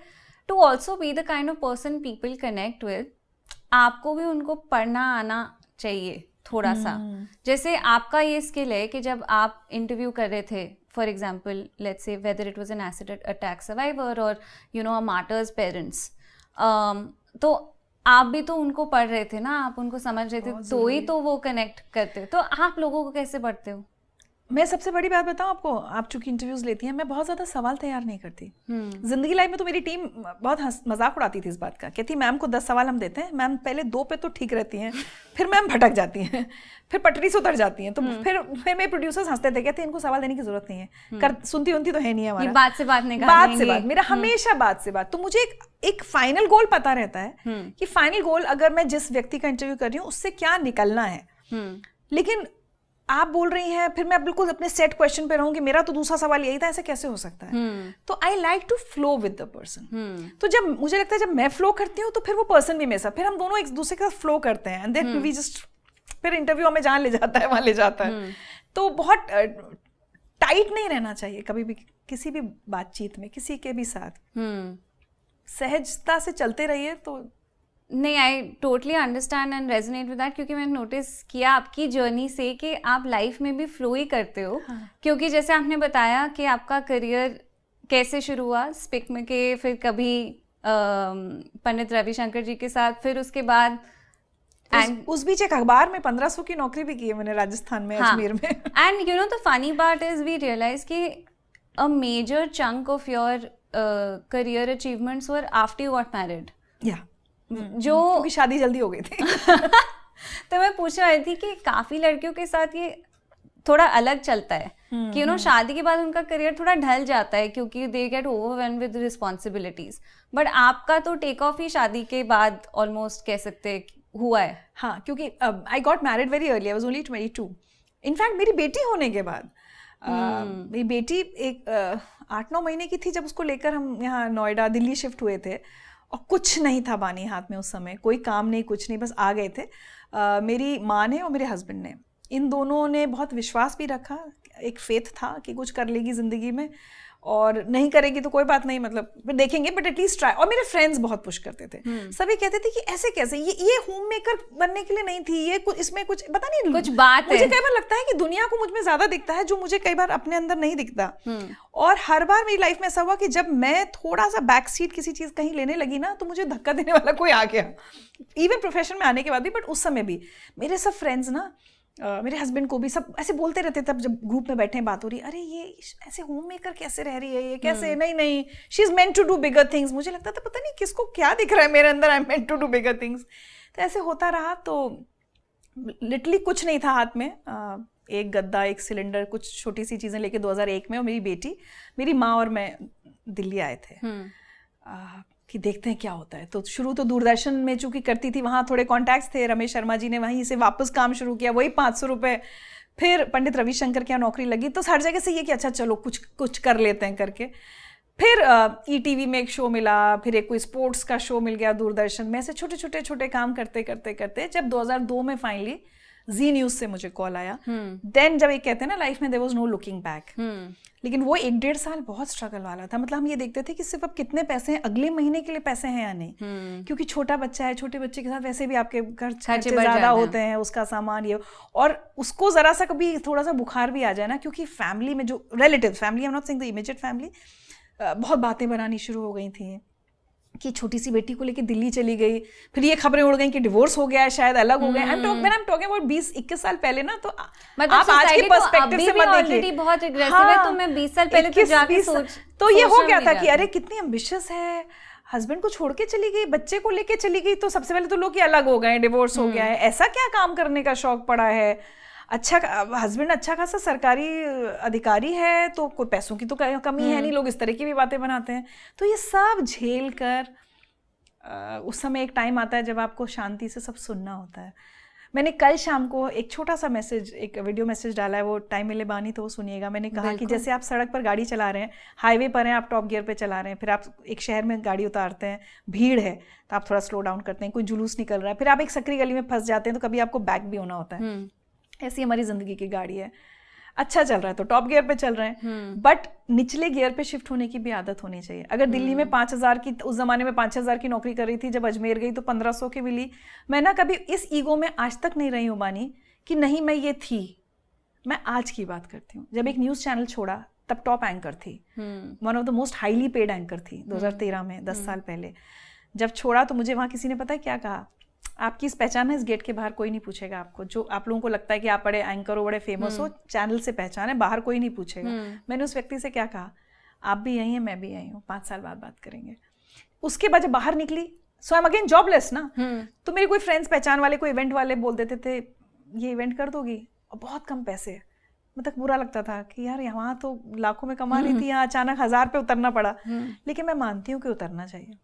to also be the kind of person people connect with, आपको भी उनको पढ़ना आना चाहिए थोड़ा सा। जैसे आपका ये स्किल है कि जब आप इंटरव्यू कर रहे थे, for example let's say whether it was an acid attack survivor और you know a martyr's parents, तो आप भी तो उनको पढ़ रहे थे ना, आप उनको समझ रहे थे, तो ही तो वो कनेक्ट करते। तो आप लोगों को कैसे पढ़ते हो? मैं सबसे बड़ी बात बताऊं आपको, आप चूंकि इंटरव्यूज लेती हैं, मैं बहुत ज़्यादा सवाल तैयार नहीं करती। जिंदगी लाइफ में तो मेरी टीम बहुत मजाक उड़ाती थी इस बात का, कहती मैम को 10 सवाल हम देते हैं, मैम पहले 2 पे तो ठीक रहती हैं, फिर मैम भटक जाती हैं, फिर पटरी से उतर जाती हैं। तो फिर मेरे प्रोड्यूसर्स हंसते थे, कहते इनको सवाल देने की जरूरत नहीं है, सुनती तो है नहीं हमारा, बात से बात निकालेंगे, मेरा हमेशा बात से बात। तो मुझे एक फाइनल गोल पता रहता है कि फाइनल गोल अगर मैं जिस व्यक्ति का इंटरव्यू कर रही हूँ उससे क्या निकलना है। लेकिन आप बोल रही हैं, फिर मैं बिल्कुल अपने सेट क्वेश्चन पे रहूंगी, मेरा तो दूसरा सवाल यही था, ऐसे कैसे हो सकता है? तो I like to flow with the person. तो जब मुझे लगता है जब मैं फ्लो करती हूँ तो फिर वो पर्सन भी मेरे साथ, फिर हम दोनों एक दूसरे के साथ फ्लो करते हैं, एंड देन वी जस्ट, फिर इंटरव्यू हमें जहाँ ले जाता है वहाँ ले जाता है। तो बहुत टाइट नहीं रहना चाहिए कभी भी किसी भी बातचीत में, किसी के भी साथ सहजता से चलते रहिए। तो नहीं, I totally understand and resonate with that, क्योंकि मैंने नोटिस किया आपकी जर्नी से कि आप लाइफ में भी फ्लो ही करते हो। क्योंकि जैसे आपने बताया कि आपका करियर कैसे शुरू हुआ स्पिक में, के फिर कभी पंडित रविशंकर जी के साथ, फिर उसके बाद उस बीच एक अखबार में 1500 की नौकरी भी की है मैंने राजस्थान में, अजमेर में। And you know the funny part is we realise कि a major chunk of your career achievements were after you got married. जो क्योंकि शादी जल्दी हो गई थी। तो मैं पूछ रही थी कि काफी लड़कियों के साथ ये थोड़ा अलग चलता है कि यू नो शादी के बाद उनका करियर थोड़ा ढल जाता है क्योंकि they get overwhelmed with responsibilities. But आपका तो टेक ऑफ ही शादी के बाद ऑलमोस्ट कह सकते हैं हुआ है? हाँ, क्योंकि I got married very early, I was only 22। In fact मेरी बेटी होने के बाद मेरी बेटी एक 8-9 महीने की थी जब उसको लेकर हम यहाँ नोएडा दिल्ली शिफ्ट हुए थे, और कुछ नहीं था बानी हाथ में उस समय, कोई काम नहीं, कुछ नहीं, बस आ गए थे। मेरी माँ ने और मेरे हस्बैंड ने, इन दोनों ने बहुत विश्वास भी रखा, एक फेथ था कि कुछ कर लेगी ज़िंदगी में, और नहीं करेगी तो कोई बात नहीं, मतलब देखेंगे बट एटलीस्ट ट्राई। और मेरे फ्रेंड्स बहुत पुश करते थे, सभी कहते थे कि ऐसे कैसे, ये होम मेकर बनने के लिए नहीं थी, ये कुछ इसमें कुछ पता नहीं, कुछ बात मुझे है। कई बार लगता है कि दुनिया को मुझ में ज्यादा दिखता है जो मुझे कई बार अपने अंदर नहीं दिखता। और हर बार मेरी लाइफ में ऐसा हुआ कि जब मैं थोड़ा सा बैक सीट किसी चीज कहीं लेने लगी ना, तो मुझे धक्का देने वाला कोई आ गया, इवन प्रोफेशन में आने के बाद भी। बट उस समय भी मेरे सब फ्रेंड्स ना, मेरे हस्बैंड को भी सब ऐसे बोलते रहते, तब जब ग्रुप में बैठे बात हो रही, अरे ये ऐसे होम मेकर कैसे रह रही है, ये कैसे, नहीं she is meant to do bigger things. मुझे लगता था पता नहीं किसको क्या दिख रहा है मेरे अंदर, I am meant to do bigger things. तो ऐसे होता रहा, तो लिटरली कुछ नहीं था हाथ में, एक गद्दा, एक सिलेंडर, कुछ छोटी सी चीज़ें लेके 2001 में, और मेरी बेटी, मेरी माँ और मैं दिल्ली आए थे कि देखते हैं क्या होता है। तो शुरू तो दूरदर्शन में चूंकि करती थी, वहाँ थोड़े कॉन्टैक्ट्स थे, रमेश शर्मा जी ने वहीं से वापस काम शुरू किया, वही 500 रुपये। फिर पंडित रविशंकर के यहाँ नौकरी लगी, तो हर जगह से ये कि अच्छा चलो कुछ कर लेते हैं करके। फिर ईटीवी में एक शो मिला, फिर एक कोई स्पोर्ट्स का शो मिल गया दूरदर्शन में। ऐसे छोटे काम करते करते जब 2002 में फाइनली जी न्यूज़ से मुझे कॉल आया, देन जब एक कहते हैं ना लाइफ में there was no looking back. लेकिन वो 1-1.5 साल बहुत स्ट्रगल वाला था। मतलब हम ये देखते थे कि सिर्फ अब कितने पैसे हैं, अगले महीने के लिए पैसे हैं या नहीं, क्योंकि छोटा बच्चा है, छोटे बच्चे के साथ वैसे भी आपके खर्चे ज़्यादा होते हैं, उसका सामान ये, और उसको ज़रा सा कभी थोड़ा सा बुखार भी आ जाए ना, क्योंकि फैमिली में जो relative family, I am not saying the immediate family, बहुत बातें बनानी शुरू हो गई थी कि छोटी सी बेटी को लेके दिल्ली चली गई, फिर ये खबरें उड़ गई कि डिवोर्स हो गया है, शायद अलग हो गए। आई एम टॉकिंग अबाउट 20-21 साल पहले ना, तो मतलब आप आज के पर्सपेक्टिव से मत देखिए, बहुत एग्रेसिव है, तो मैं 20 साल पहले तो जाके तो ये हो गया था कि अरे कितनी एम्बिशियस है, हस्बैंड को छोड़ के चली गई, बच्चे को लेके चली गई, तो सबसे पहले तो लोग अलग हो गए, डिवोर्स हो गया है, ऐसा क्या काम करने का शौक पड़ा है, अच्छा हस्बैंड अच्छा खासा सरकारी अधिकारी है, तो कोई पैसों की तो कमी है नहीं, लोग इस तरह की भी बातें बनाते हैं। तो ये सब झेल कर उस समय एक टाइम आता है जब आपको शांति से सब सुनना होता है। मैंने कल शाम को एक छोटा सा मैसेज, एक वीडियो मैसेज डाला है, वो टाइम मिले बानी तो वो सुनिएगा। मैंने कहा कि जैसे आप सड़क पर गाड़ी चला रहे हैं, हाईवे पर हैं, आप टॉप गियर पे चला रहे हैं, फिर आप एक शहर में गाड़ी उतारते हैं, भीड़ है तो आप थोड़ा स्लो डाउन करते हैं, कोई जुलूस निकल रहा है, फिर आप एक सकरी गली में फंस जाते हैं, तो कभी आपको बैक भी होना होता है। ऐसी हमारी जिंदगी की गाड़ी है, अच्छा चल रहा है तो टॉप गियर पे चल रहे हैं, बट निचले गियर पे शिफ्ट होने की भी आदत होनी चाहिए। अगर दिल्ली में 5,000 की, उस जमाने में 5,000 की नौकरी कर रही थी, जब अजमेर गई तो 1,500 की मिली। मैं ना कभी इस ईगो में आज तक नहीं रही हूँ बानी कि नहीं मैं ये थी। मैं आज की बात करती हूँ, जब एक न्यूज़ चैनल छोड़ा तब टॉप एंकर थी, one of the most highly paid anchor थी 2013 में, 10 साल पहले। जब छोड़ा तो मुझे वहाँ किसी ने पता है क्या कहा, आपकी इस पहचान है, इस गेट के बाहर कोई नहीं पूछेगा आपको। जो आप लोगों को लगता है कि आप बड़े एंकर हो, बड़े फेमस हो, चैनल से पहचान है, बाहर कोई नहीं पूछेगा। मैंने उस व्यक्ति से क्या कहा, आप भी यही हैं, मैं भी यही हूँ, 5 साल बाद बात करेंगे। उसके बाद जब बाहर निकली, सो आई एम अगेन जॉबलेस ना, तो मेरे कोई फ्रेंड्स पहचान वाले, कोई इवेंट वाले बोल देते थे ये इवेंट कर दोगी, और बहुत कम पैसे। मतलब बुरा लगता था कि यार यहाँ तो लाखों में कमा रही थी, यहाँ अचानक 1000 पे उतरना पड़ा। लेकिन मैं मानती हूँ कि उतरना चाहिए,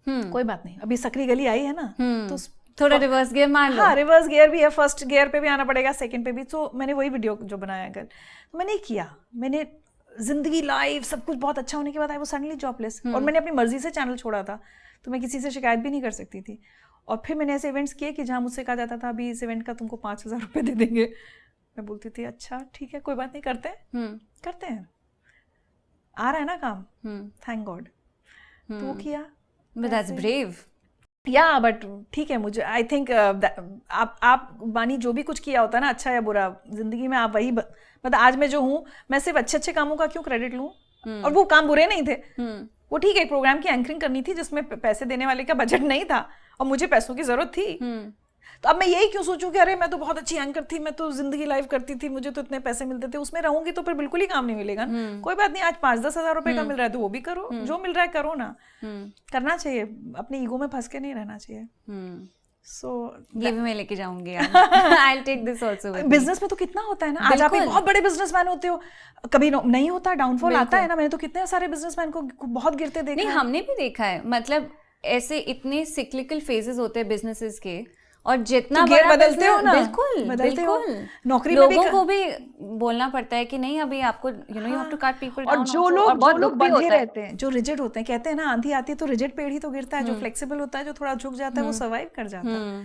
कोई बात नहीं, अभी सकरी गली आई है ना, तो थोड़ा रिवर्स गियर मार लो। हाँ, रिवर्स गियर भी है, फर्स्ट गियर पे भी आना पड़ेगा, सेकंड पे भी। तो मैंने वही वीडियो जो बनाया कल, तो मैंने किया, मैंने जिंदगी लाइफ सब कुछ बहुत अच्छा होने के बाद आई वो सडनली जॉबलेस, और मैंने अपनी मर्जी से चैनल छोड़ा था, तो मैं किसी से शिकायत भी नहीं कर सकती थी। और फिर मैंने ऐसे इवेंट्स किए कि जहाँ मुझसे कहा जाता था अभी इस इवेंट का तुमको 5,000 रुपये दे देंगे, मैं बोलती थी अच्छा ठीक है, कोई बात नहीं, करते हैं करते हैं, आ रहा है ना काम, थैंक गॉड। तो वो किया। But that's brave. या बट ठीक है, मुझे आई थिंक आप बानी जो भी कुछ किया होता है ना, अच्छा या बुरा, जिंदगी में आप वही मतलब आज मैं जो हूँ, मैं सिर्फ अच्छे अच्छे कामों का क्यों क्रेडिट लूँ, और वो काम बुरे नहीं थे। वो ठीक है, एक प्रोग्राम की एंकरिंग करनी थी जिसमें पैसे देने वाले का बजट नहीं था, और मुझे पैसों की जरूरत थी। तो अब मैं यही क्यों सोचूं कि अरे मैं तो बहुत अच्छी एंकर थी, मैं तो जिंदगी लाइव करती थी, मुझे तो इतने पैसे मिलते थे, उसमें रहूंगी तो फिर बिल्कुल ही काम नहीं मिलेगा ना। कोई बात नहीं, आज 5-10 हज़ार रुपए का मिल रहा है तो वो भी करो, जो मिल रहा है करो ना, करना चाहिए, अपने ईगो में फंस के नहीं रहना चाहिए। सो ये भी मैं लेके जाऊंगी यार। I'll take this also with me. Business में तो कितना होता है ना, आज आप एक बहुत बड़े बिजनेसमैन होते हो, कभी नहीं होता, डाउनफॉल आता है ना। मैंने तो कितने सारे बिजनेसमैन को बहुत गिरते देखा। नहीं, हमने भी देखा है, मतलब ऐसे इतने सिक्लिकल फेजेस होते हैं बिजनेसेस के, और जितना तो gear बड़ा बदलते हो business- ना, बिल्कुल बदलते हो। बिल्कुल नौकरी में भी लोगों को भी बोलना पड़ता है कि नहीं अभी आपको you know you have to cut people और डाउन जो लोग बहुत दुख भी बंधे होता है रहते हैं, जो रिजिड होते हैं, कहते हैं ना आंधी आती है तो रिजिड पेड़ ही तो गिरता है, जो फ्लेक्सिबल होता है, जो थोड़ा झुक जाता है, वो सर्वाइव कर जाता है।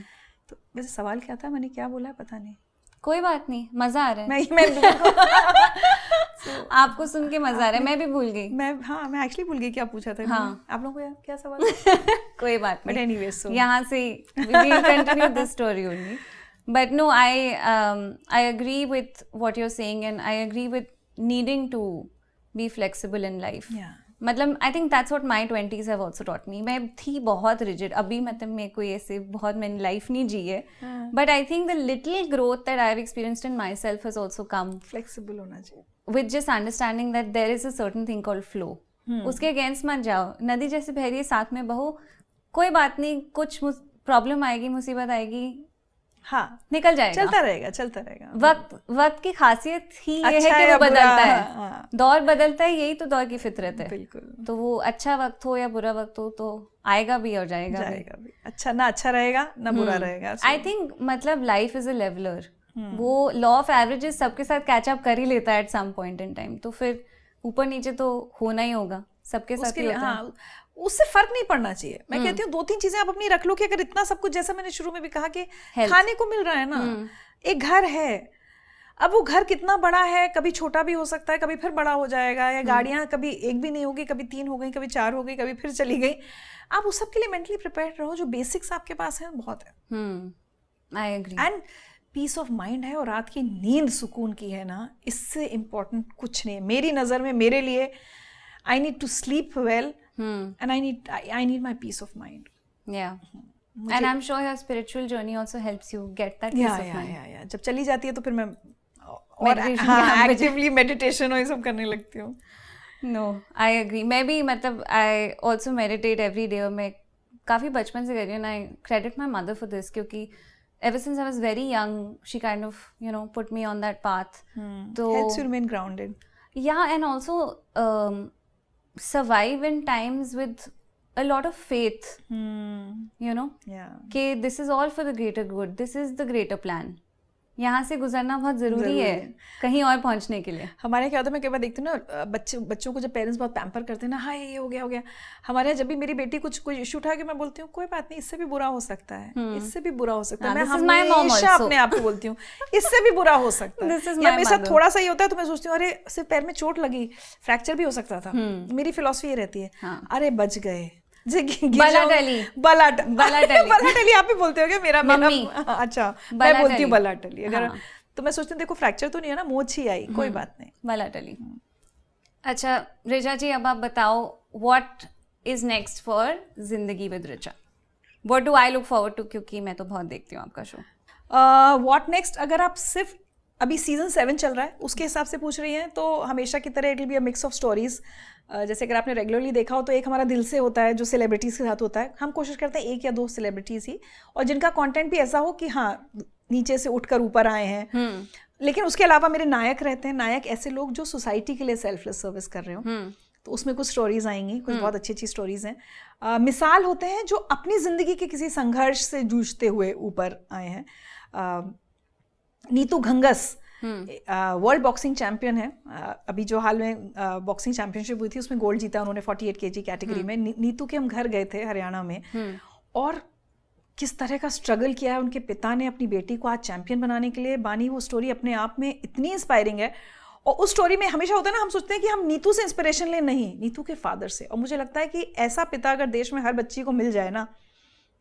तो वैसे सवाल क्या था, मैंने क्या बोला पता नहीं। कोई बात नहीं, मजा आ रहा है मैं आपको सुन के मजा आ रहा है, मैं भी भूल गई। मैं एक्चुअली भूल गई क्या पूछा था। हाँ। आप लोगों को क्या सवाल? कोई बात बट नहीं, एनीवे सो यहाँ से we'll continue this story only. But no, I agree with what you're saying and I agree with needing to be flexible in life. Yeah. मतलब I think that's what my 20s have also taught me. मैं थी बहुत rigid, अभी मतलब मेरे को ऐसे बहुत मैंने लाइफ नहीं जी है, but I think the little growth that I have experienced in myself has also come flexible होना चाहिए with just understanding that there is a certain thing called flow. उसके अगेंस्ट मत जाओ, नदी जैसे बह रही है साथ में बहो, कोई बात नहीं, कुछ प्रॉब्लम आएगी, मुसीबत आएगी, हाँ निकल जाएगा, चलता रहेगा। वक्त की खासियत ही ये अच्छा है कि है वो बदलता है, हाँ। दौर बदलता है, यही तो दौर की फितरत है। बिल्कुल तो वो अच्छा वक्त हो या बुरा वक्त हो तो आएगा भी और जाएगा भी। अच्छा ना अच्छा रहेगा ना बुरा रहेगा। आई थिंक मतलब लाइफ इज अ लेवलर, वो लॉ ऑफ एवरेजेस सबके साथ कैचअप कर ही लेता है at some point in time, तो फिर ऊपर नीचे तो होना ही होगा, सबके साथ ही होता है। हाँ, उससे फर्क नहीं पड़ना चाहिए। मैं कहती हूँ 2-3 चीजें आप अपनी रख लो कि अगर इतना सब कुछ, जैसा मैंने शुरू में भी कहा कि खाने को मिल रहा है ना, एक घर है, अब वो घर कितना बड़ा है, कभी छोटा भी हो सकता है, कभी फिर बड़ा हो जाएगा, या गाड़ियां कभी एक भी नहीं होगी, कभी 3 हो गई, कभी 4 हो गई, कभी फिर चली गई। आप उस सब के लिए मेंटली प्रिपेयर्ड रहो, जो बेसिक्स आपके पास है बहुत है। I agree. And peace of mind है, और रात की नींद सुकून की है ना, इससे इम्पोर्टेंट कुछ नहीं है मेरी नज़र में। मेरे लिए I need to sleep well and I need my peace of mind. Yeah. And I'm sure your spiritual journey also helps you get that peace of mind. Yeah. जब चली जाती है तो फिर मैं और एक्टिवली मेडिटेशन और ये सब करने लगती हूँ। No, I agree. मैं भी मतलब I also meditate every day, और मैं काफ़ी बचपन से कर रही हूँ, and I credit my mother for this, क्योंकि ever since I was very young, she kind of, you know, put me on that path. So helps you remain grounded. Yeah, and also survive in times with a lot of faith, you know, कि this is all for the greater good, this is the greater plan. यहाँ से गुजरना बहुत ज़रूरी है कहीं और पहुँचने के लिए। हमारे क्या होता है, मैं कई बार देखती हूँ ना, बच्चों को जब पेरेंट्स बहुत पैम्पर करते हैं ना, हाँ ये हो गया। हमारे यहाँ जब भी मेरी बेटी कोई इशू उठा के, मैं बोलती हूँ कोई बात नहीं, इससे भी बुरा हो सकता है, इससे भी बुरा हो सकता है। मैं हमेशा अपने आप को बोलती हूँ इससे भी बुरा हो सकता है। या मेरे साथ थोड़ा सा ही होता है तो मैं सोचती हूँ अरे सिर्फ पैर में चोट लगी, फ्रैक्चर भी हो सकता था। मेरी फिलॉसफी ये रहती है, अरे बच गए, बलाटली आप भी बोलते हो क्या? मेरा अच्छा, मैं बोलती हूँ बलाटली। अगर तो मैं सोचती हूँ देखो फ्रैक्चर तो नहीं है ना, मोच ही आई, कोई बात नहीं, बलाटली। अच्छा ऋचा जी, अब आप बताओ what is next for Zindagi with Richa? What do I look forward to? क्योंकि मैं तो बहुत देखती हूँ आपका शो। व्हाट नेक्स्ट, अगर आप सिर्फ अभी सीजन 7 चल रहा है उसके हिसाब से पूछ रही हैं, तो हमेशा की तरह it will be a mix of stories. जैसे अगर आपने रेगुलरली देखा हो तो एक हमारा दिल से होता है जो सेलिब्रिटीज़ के साथ होता है। हम कोशिश करते हैं 1 या 2 सेलिब्रिटीज़ ही, और जिनका कंटेंट भी ऐसा हो कि हाँ नीचे से उठकर ऊपर आए हैं। लेकिन उसके अलावा मेरे नायक रहते हैं, नायक ऐसे लोग जो सोसाइटी के लिए सेल्फलेस सर्विस कर रहे हो, तो उसमें कुछ स्टोरीज आएंगी, कुछ बहुत अच्छी स्टोरीज हैं। मिसाल होते हैं जो अपनी ज़िंदगी के किसी संघर्ष से जूझते हुए ऊपर आए हैं। नीतू घंगस वर्ल्ड बॉक्सिंग चैंपियन है, अभी जो हाल में बॉक्सिंग चैंपियनशिप हुई थी उसमें गोल्ड जीता उन्होंने 48 kg कैटेगरी में। नीतू के हम घर गए थे हरियाणा में, और किस तरह का स्ट्रगल किया है उनके पिता ने अपनी बेटी को आज चैंपियन बनाने के लिए। बानी, वो स्टोरी अपने आप में इतनी इंस्पायरिंग है, और उस स्टोरी में हमेशा होता है ना, हम सोचते हैं कि हम नीतू से इंस्पिरेशन लें, नहीं, नीतू के फादर से। और मुझे लगता है कि ऐसा पिता अगर देश में हर बच्ची को मिल जाए ना,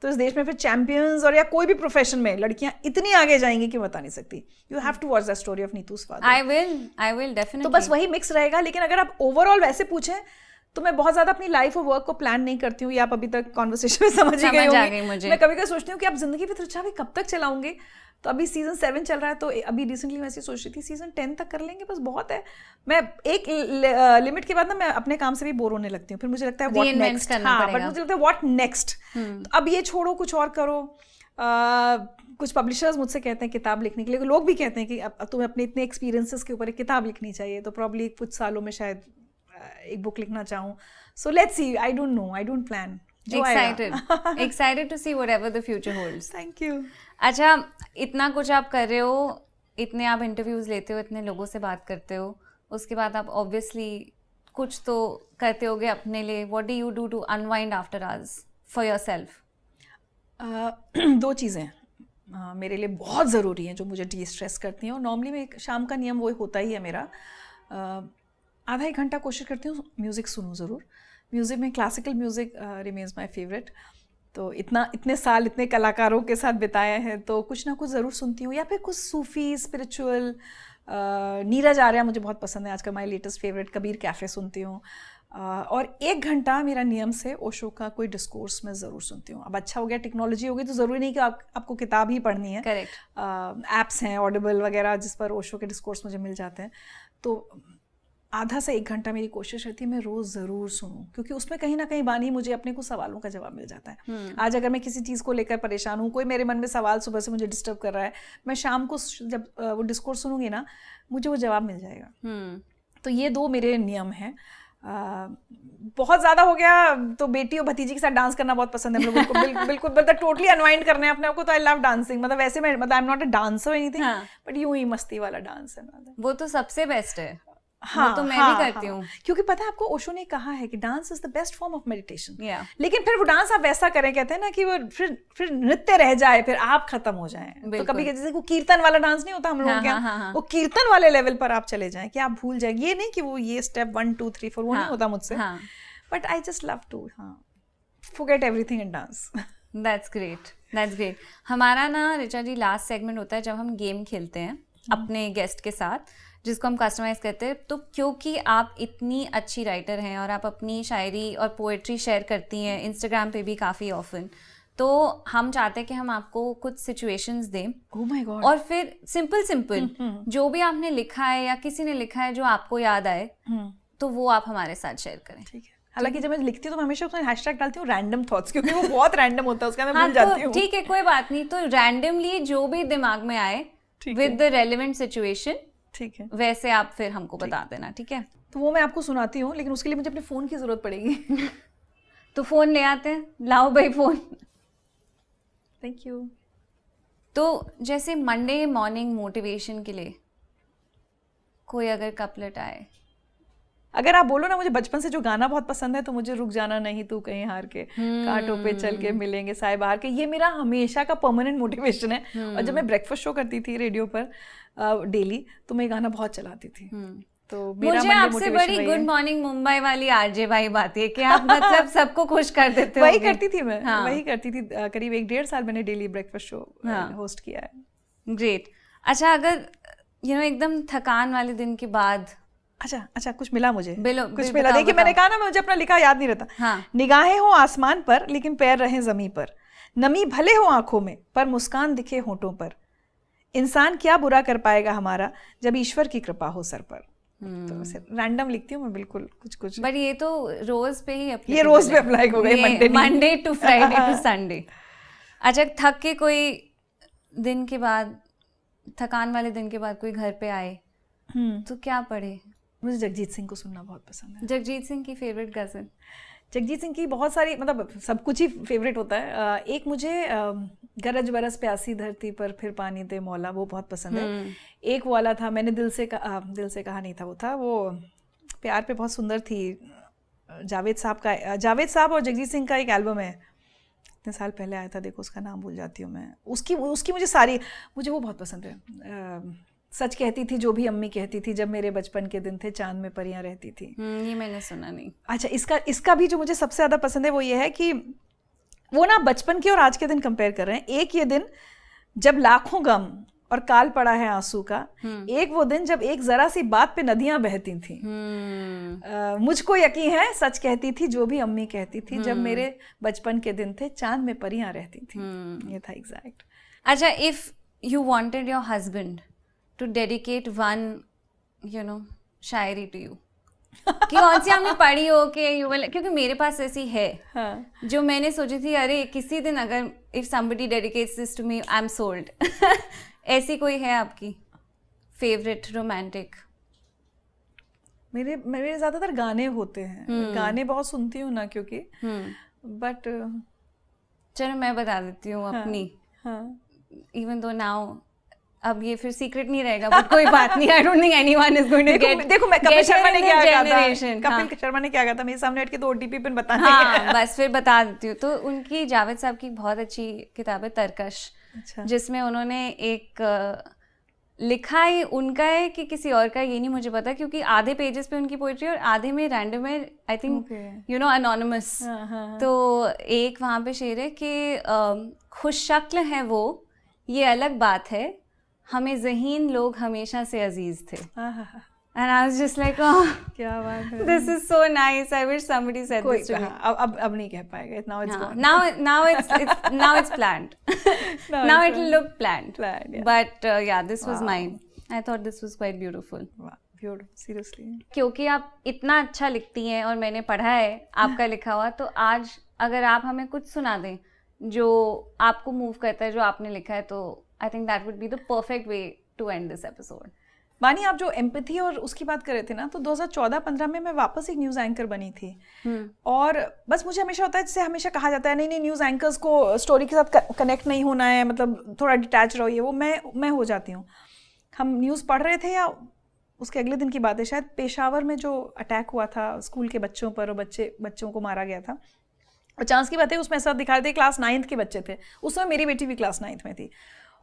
तो इस देश में फिर चैंपियंस और या कोई भी प्रोफेशन में लड़कियां इतनी आगे जाएंगी कि बता नहीं सकती। You have to watch the story of Neetu's father. I will definitely. तो बस वही मिक्स रहेगा। लेकिन अगर आप ओवरऑल वैसे पूछें तो मैं बहुत ज्यादा अपनी लाइफ और वर्क को प्लान नहीं करती हूँ, ये आप अभी तक कॉन्वर्सेशन में समझ ही गई होंगी। मैं कभी कभी सोचती हूँ कि आप जिंदगी विद ऋचा भी कब तक चलाऊंगे। तो अभी सीजन 7 चल रहा है, तो अभी रिसेंटली मैं ऐसी सोच रही थी सीजन 10 तक कर लेंगे, बस बहुत है। मैं एक लिमिट के बाद ना मैं अपने काम से भी बोर होने लगती हूँ, फिर मुझे लगता है व्हाट नेक्स्ट। हाँ, बट मुझे लगता है व्हाट नेक्स्ट, अब ये छोड़ो कुछ और करो। कुछ पब्लिशर्स मुझसे कहते हैं किताब लिखने के लिए, लोग भी कहते हैं कि अब तुम्हें अपने इतने एक्सपीरियंसेस के ऊपर एक किताब लिखनी चाहिए, तो प्रॉब्ली कुछ सालों में शायद एक बुक लिखना चाहूँ। So let's see, I don't know, I don't plan. Excited to see whatever the future holds. Thank you. अच्छा, इतना कुछ आप कर रहे हो, इतने आप इंटरव्यूज लेते हो, इतने लोगों से बात करते हो, उसके बाद आप ऑब्वियसली कुछ तो करते होगे अपने लिए. What do you do to unwind after hours for yourself? दो चीज़ें मेरे लिए बहुत ज़रूरी हैं जो मुझे डी स्ट्रेस करती हैं, और नॉर्मली मैं शाम का नियम वो होता ही है मेरा. आधा एक घंटा कोशिश करती हूँ म्यूज़िक सुनूँ ज़रूर. म्यूज़िक में classical music remains my favourite. तो इतने साल इतने कलाकारों के साथ बिताए हैं, तो कुछ ना कुछ ज़रूर सुनती हूँ, या फिर कुछ सूफ़ी स्पिरिचुअल. नीरज आर्या मुझे बहुत पसंद है, आजकल my latest favourite. Kabir cafe सुनती हूँ. और एक घंटा मेरा नियम से ओशो का कोई डिस्कोर्स मैं ज़रूर सुनती हूँ. अब अच्छा हो गया, टेक्नोलॉजी हो गई, तो ज़रूरी नहीं कि आपको किताब ही पढ़नी है. करेक्ट. ऐप्स हैं ऑडिबल वगैरह जिस पर ओशो के डिस्कोर्स मुझे मिल जाते हैं. तो आधा से एक घंटा मेरी कोशिश रहती है मैं रोज़ ज़रूर सुनूं, क्योंकि उसमें कहीं ना कहीं बानी मुझे अपने कुछ सवालों का जवाब मिल जाता है. आज अगर मैं किसी चीज़ को लेकर परेशान हूँ, कोई मेरे मन में सवाल सुबह से मुझे डिस्टर्ब कर रहा है, मैं शाम को जब वो डिस्कोर्स सुनूंगी ना, मुझे वो जवाब मिल जाएगा. तो ये दो मेरे नियम हैं. बहुत ज़्यादा हो गया तो बेटी और भतीजी के साथ डांस करना बहुत पसंद है हम लोगों को. बिल्कुल मतलब टोटली अनवाइंड करना है अपने आप को. तो आई लव डांसिंग. मतलब वैसे मैं I am not a dancer anything, but यूं ही मस्ती वाला डांस है. वो तो सबसे बेस्ट है. हाँ, वो तो मैं भी करती हूँ. क्योंकि पता है आपको, ओशो ने कहा है कि dance is the best form of meditation. लेकिन फिर वो डांस आप वैसा करें, कहते हैं ना कि वो फिर नृत्य रह जाए, फिर आप खत्म हो जाएं. तो कभी जैसे वो कीर्तन वाला डांस नहीं होता हम लोगों के, वो कीर्तन वाले लेवल पर आप चले जाएं कि आप भूल जाएं. ये नहीं कि वो ये स्टेप 1 2 3 4 वो नहीं होता मुझसे. But I just love to forget everything and dance. That's great. That's great. हमारा ना ऋचा जी लास्ट सेगमेंट होता है जब हम गेम खेलते हैं अपने गेस्ट के साथ, जिसको हम कस्टमाइज करते हैं. तो क्योंकि आप इतनी अच्छी राइटर हैं और आप अपनी शायरी और पोएट्री शेयर करती हैं इंस्टाग्राम पे भी काफ़ी ऑफन, तो हम चाहते हैं कि हम आपको कुछ सिचुएशंस दें. Oh my God. और फिर सिंपल जो भी आपने लिखा है या किसी ने लिखा है जो आपको याद आए, तो वो आप हमारे साथ शेयर करें. ठीक है. हालांकि जब मैं लिखती हूँ तो मैं हमेशा उसमें हैशटैग डालती हूँ रैंडम थॉट्स, क्योंकि वो बहुत रैंडम होता है, उसका मैं भूल जाती हूँ. ठीक है, कोई बात नहीं. तो रैंडमली जो भी दिमाग में आए विद द रेलेवेंट सिचुएशन, ठीक है, वैसे आप फिर हमको बता देना. ठीक है. तो वो मैं आपको सुनाती हूँ, लेकिन उसके लिए मुझे अपने फ़ोन की ज़रूरत पड़ेगी. तो फ़ोन ले आते हैं. लाओ भाई फ़ोन. Thank you. तो जैसे मंडे मॉर्निंग मोटिवेशन के लिए कोई अगर कपलेट आए, अगर आप बोलो ना, मुझे बचपन से जो गाना बहुत पसंद है, तो मुझे रुक जाना नहीं तू कहीं हार के, कांटों पे चल के मिलेंगे साए बाहर के, ये मेरा हमेशा का परमानेंट मोटिवेशन है. और जब मैं ब्रेकफास्ट शो करती थी रेडियो पर डेली, तो मैं ये गाना बहुत चलाती थी. तो मुझे आपसे बड़ी गुड मॉर्निंग मुंबई वाली आरजे वाइब आती है कि आप मतलब सबको खुश कर देते हो. वही करती थी मैं. वही करती थी. करीब 1-1.5 साल मैंने डेली ब्रेकफास्ट शो होस्ट किया है. ग्रेट. अच्छा, अगर एकदम थकान वाले दिन के बाद, अच्छा कुछ मिला मुझे, कुछ मिला. देखिए मैंने कहा ना, मुझे अपना लिखा याद नहीं रहता. निगाहें हो आसमान पर लेकिन पैर रहे जमीन पर, नमी भले हो आंखों में पर मुस्कान दिखे होठों पर, इंसान क्या बुरा कर पाएगा हमारा जब ईश्वर की कृपा हो सर पर. तो रैंडम लिखती हूँ मैं, बिल्कुल कुछ. बट ये तो रोज पे ही ये रोज पे अप्लाई हो गई, Monday to Friday to Sunday. अच्छा, थक के कोई दिन के बाद, थकान वाले दिन के बाद कोई घर पे आए तो क्या पढ़े? मुझे जगजीत सिंह को सुनना बहुत पसंद है. जगजीत सिंह की फेवरेट गज़ल? जगजीत सिंह की बहुत सारी, मतलब सब कुछ ही फेवरेट होता है. एक मुझे गरज बरस प्यासी धरती पर फिर पानी दे मौला, वो बहुत पसंद है. एक वाला था मैंने दिल से कहा नहीं था, वो प्यार पे बहुत सुंदर थी. जावेद साहब और जगजीत सिंह का एक एल्बम है, इतने साल पहले आया था, देखो उसका नाम भूल जाती हूँ मैं. उसकी मुझे वो बहुत पसंद है. सच कहती थी जो भी अम्मी कहती थी, जब मेरे बचपन के दिन थे चांद में परियां रहती थी. ये मैंने सुना नहीं. अच्छा, इसका भी जो मुझे सबसे ज़्यादा पसंद है वो ये है कि वो ना बचपन के और आज के दिन कंपेयर कर रहे हैं. एक ये दिन जब लाखों गम और काल पड़ा है आंसू का, एक वो दिन जब एक जरा सी बात पे नदियां बहती थी. मुझको यकीन है सच कहती थी जो भी अम्मी कहती थी, जब मेरे बचपन के दिन थे चांद में परियां रहती थी. ये था एग्जैक्ट. अच्छा, if you wanted your husband to dedicate one, Shayari to you, कि कौन सी हमने पढ़ी हो कि क्योंकि मेरे पास ऐसी है जो मैंने सोची थी, अरे किसी दिन अगर if somebody dedicates this to me, I'm sold. ऐसी कोई है आपकी फेवरेट रोमांटिक? मेरे ज़्यादातर गाने होते हैं. गाने बहुत सुनती हूँ ना, क्योंकि बट चलो मैं बता देती हूँ अपनी. इवन दो नाउ अब ये फिर सीक्रेट नहीं रहेगा, बट कोई बात नहीं, I don't think anyone is going to get. देखो मैं कपिल शर्मा ने क्या कहा था, हाँ। कपिल शर्मा ने क्या कहा था, मेरे सामने बैठ के 2 ओटीपी पिन बताने हाँ बस फिर बता देती हूँ। तो उनकी जावेद साहब की बहुत अच्छी किताब है तरकश, अच्छा। जिसमें उन्होंने एक लिखा है, उनका है कि किसी और का, ये नहीं मुझे पता, क्योंकि आधे पेजेस पे उनकी पोइट्री और आधे में रैंडम है, I think you know anonymous. तो एक वहाँ पे शेर है कि खुश शक्ल है वो, ये अलग बात है, हमें ज़हीन लोग हमेशा से अजीज थे। And I was just like, oh, क्या बात है, this is so nice. I wish somebody said this to me. अब नहीं कह पाएगा, now it's gone. Now it's planned. Now it will look planned. Yeah. But yeah, this was mine. I thought this was quite beautiful. Wow, beautiful, seriously. क्योंकि आप इतना अच्छा लिखती हैं और मैंने पढ़ा है आपका लिखा हुआ, तो आज अगर आप हमें कुछ सुना दें जो आपको मूव करता है, जो आपने लिखा है, तो I think that would be the perfect way to end this episode. बानी, आप जो एम्पैथी और उसकी बात कर रहे थे ना, तो 2014-15 में मैं वापस एक न्यूज़ एंकर बनी थी। और बस मुझे हमेशा होता है, जैसे हमेशा कहा जाता है नहीं न्यूज़ एंकर्स को स्टोरी के साथ कनेक्ट नहीं होना है, मतलब थोड़ा डिटैच रहो, ये वो मैं हो जाती हूँ। हम न्यूज़ पढ़ रहे थे या उसके अगले दिन की बात है शायद, पेशावर में जो अटैक हुआ था स्कूल के बच्चों पर और बच्चों को मारा गया था, और चांस की बात है उसमें ऐसा दिखा रहे थे क्लास 9th के बच्चे थे, उस समय मेरी बेटी भी क्लास 9th में थी।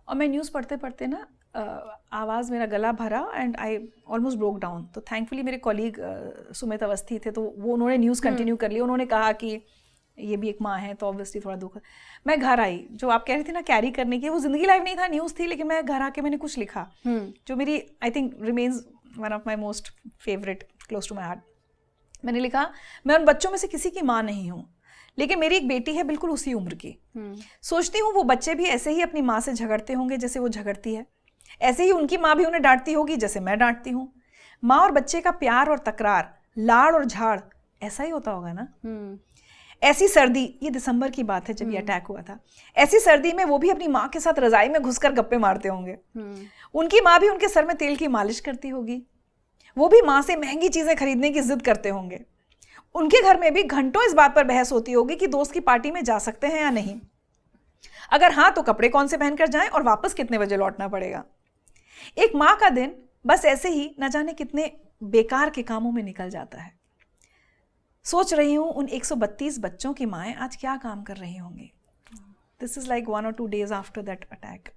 और मैं न्यूज़ पढ़ते पढ़ते ना आवाज़, मेरा गला भरा and I almost broke down. तो थैंकफुली मेरे कॉलीग सुमित अवस्थी थे, तो वो उन्होंने न्यूज़ कंटिन्यू कर लिया। उन्होंने कहा कि ये भी एक माँ है, तो ऑब्वियसली थोड़ा दुख। मैं घर आई, जो आप कह रही थी ना कैरी करने की, वो ज़िंदगी लाइफ नहीं था, न्यूज़ थी, लेकिन मैं घर आके मैंने कुछ लिखा जो मेरी I think remains one of my most favourite, close to my heart. मैंने लिखा, मैं उन बच्चों में से किसी की माँ नहीं हूँ, लेकिन मेरी एक बेटी है बिल्कुल उसी उम्र की। सोचती हूँ वो बच्चे भी ऐसे ही अपनी माँ से झगड़ते होंगे जैसे वो झगड़ती है, ऐसे ही उनकी माँ भी उन्हें डांटती होगी जैसे मैं डांटती हूँ। माँ और बच्चे का प्यार और तकरार, लाड़ और झाड़, ऐसा ही होता होगा ना। ऐसी सर्दी, ये दिसंबर की बात है जब ये अटैक हुआ था, ऐसी सर्दी में वो भी अपनी माँ के साथ रजाई में घुसकर गप्पे मारते होंगे। उनकी माँ भी उनके सर में तेल की मालिश करती होगी, वो भी माँ से महंगी चीज़ें खरीदने की जिद करते होंगे। उनके घर में भी घंटों इस बात पर बहस होती होगी कि दोस्त की पार्टी में जा सकते हैं या नहीं, अगर हाँ तो कपड़े कौन से पहनकर जाएं और वापस कितने बजे लौटना पड़ेगा। एक माँ का दिन बस ऐसे ही न जाने कितने बेकार के कामों में निकल जाता है। सोच रही हूँ उन 132 बच्चों की माएँ आज क्या काम कर रही होंगी। This is like 1 or 2 days after that attack.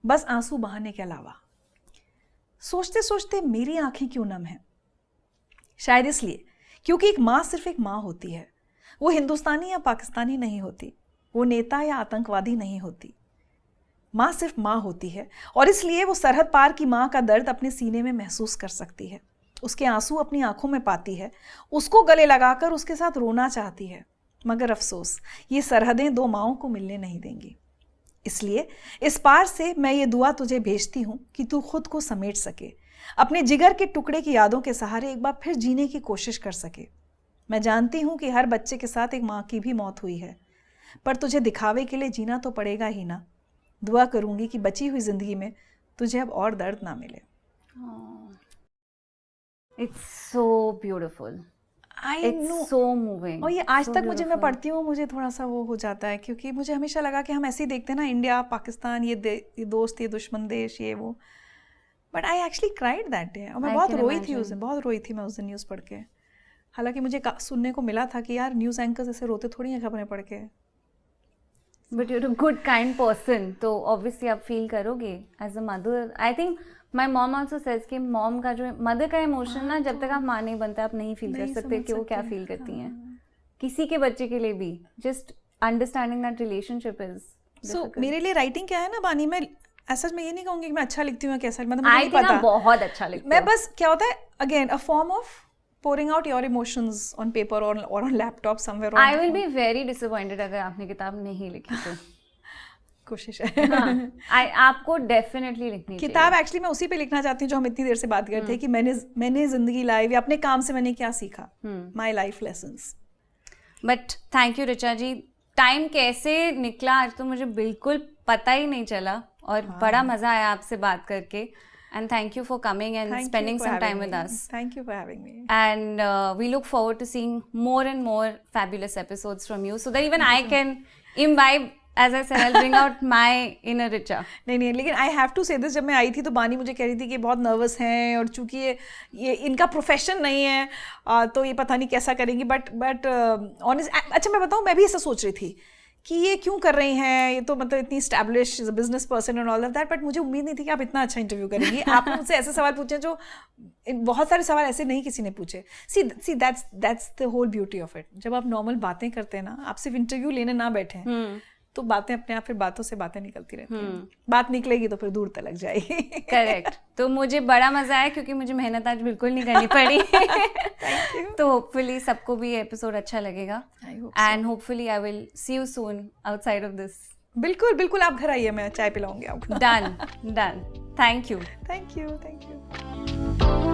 बस आंसू बहाने के अलावा। सोचते सोचते मेरी आंखें क्यों नम हैं? शायद इसलिए क्योंकि एक माँ सिर्फ एक माँ होती है, वो हिंदुस्तानी या पाकिस्तानी नहीं होती, वो नेता या आतंकवादी नहीं होती। माँ सिर्फ माँ होती है, और इसलिए वो सरहद पार की माँ का दर्द अपने सीने में महसूस कर सकती है, उसके आंसू अपनी आंखों में पाती है, उसको गले लगाकर उसके साथ रोना चाहती है। मगर अफसोस ये सरहदें 2 माँओं को मिलने नहीं देंगी। इसलिए इस पार से मैं ये दुआ तुझे भेजती हूँ कि तू खुद को समेट सके, अपने जिगर के टुकड़े की यादों के सहारे एक बार फिर जीने की कोशिश कर सके। मैं जानती हूँ कि हर बच्चे के साथ एक माँ की भी मौत हुई है, पर तुझे दिखावे के लिए जीना तो पड़ेगा ही ना। दुआ करूँगी कि बची हुई जिंदगी में तुझे अब और दर्द ना मिले। It's so beautiful. It's so moving. और ये आज so तक मुझे, मैं beautiful. पढ़ती हूँ मुझे थोड़ा सा वो हो जाता है, क्योंकि मुझे हमेशा लगा कि हम ऐसे ही देखते हैं ना, इंडिया पाकिस्तान, ये दोस्त, ये दुश्मन देश, ये वो। But I actually cried that day, और मैं बहुत रोई थी उस दिन, बहुत रोई थी मैं उस दिन न्यूज़ पढ़ के। हालांकि मुझे सुनने को मिला था कि यार न्यूज़ एंकर्स ऐसे रोते थोड़ी हैं खबरें पढ़ के। But you're a good kind person, तो obviously आप feel करोगे as a mother. I think my mom also says कि mom का जो mother का emotion ना, जब तक आप माँ नहीं बनते आप नहीं feel कर सकते कि वो क्या feel करती हैं। किसी के बच्चे के लिए भी just understanding that relationship is difficult. मेरे लिए राइटिंग क्या है ना बानी, मैं ऐसा मैं ये नहीं कहूँगी कि मैं अच्छा लिखती हूँ या कैसा, मतलब मुझे I नहीं think पता। आप बहुत अच्छा लिखते हो। मैं बस क्या होता है, again a form of pouring out your emotions on paper or on laptop somewhere. I will be very disappointed अगर आपने किताब नहीं लिखी तो। कोशिश है। आपको डेफिनेटली लिखनी चाहिए किताब। एक्चुअली मैं उसी पे लिखना चाहती हूँ जो हम इतनी देर से बात करते हैं कि मैंने जिंदगी लाइफ या अपने काम से मैंने क्या सीखा, my life lessons. But thank you Richa ji, time कैसे निकला आज तो मुझे बिल्कुल पता ही नहीं चला, और बड़ा मजा आया आपसे बात करके। And thank you for coming and spending some time with us. Thank you for having me. And we look forward to seeing more and more fabulous episodes from you, so that even I can imbibe as I said, I'll bring out my inner Richa. नहीं, लेकिन I have to से this, जब मैं आई थी तो बानी मुझे कह रही थी कि बहुत नर्वस हैं और चूंकि ये इनका प्रोफेशन नहीं है तो ये पता नहीं कैसा करेंगी, बट ऑनेस्ट, अच्छा मैं बताऊँ, मैं भी ऐसा सोच रही थी कि ये क्यों कर रही हैं, ये तो मतलब इतनी establish business person and all of that, but मुझे उम्मीद नहीं थी कि आप इतना अच्छा इंटरव्यू करेंगी। आपने मुझसे ऐसे सवाल पूछे जो बहुत सारे सवाल ऐसे नहीं किसी ने पूछे। See that's the whole beauty of it. जब आप नॉर्मल बातें करते हैं ना, आप सिर्फ इंटरव्यू लेने ना बैठे तो बातें अपने आप, फिर बातों से बातें निकलती रहती हैं। बात निकलेगी तो फिर दूर तक जाएगी। करेक्ट। तो मुझे बड़ा मजा आया क्योंकि मुझे मेहनत आज बिल्कुल नहीं करनी पड़ी। तो होपफुली सबको भी ये एपिसोड अच्छा लगेगा and hopefully I will see you soon outside of this. बिल्कुल, आप घर आइए, मैं चाय पिलाऊंगी आपको। Done. Thank you. Thank you.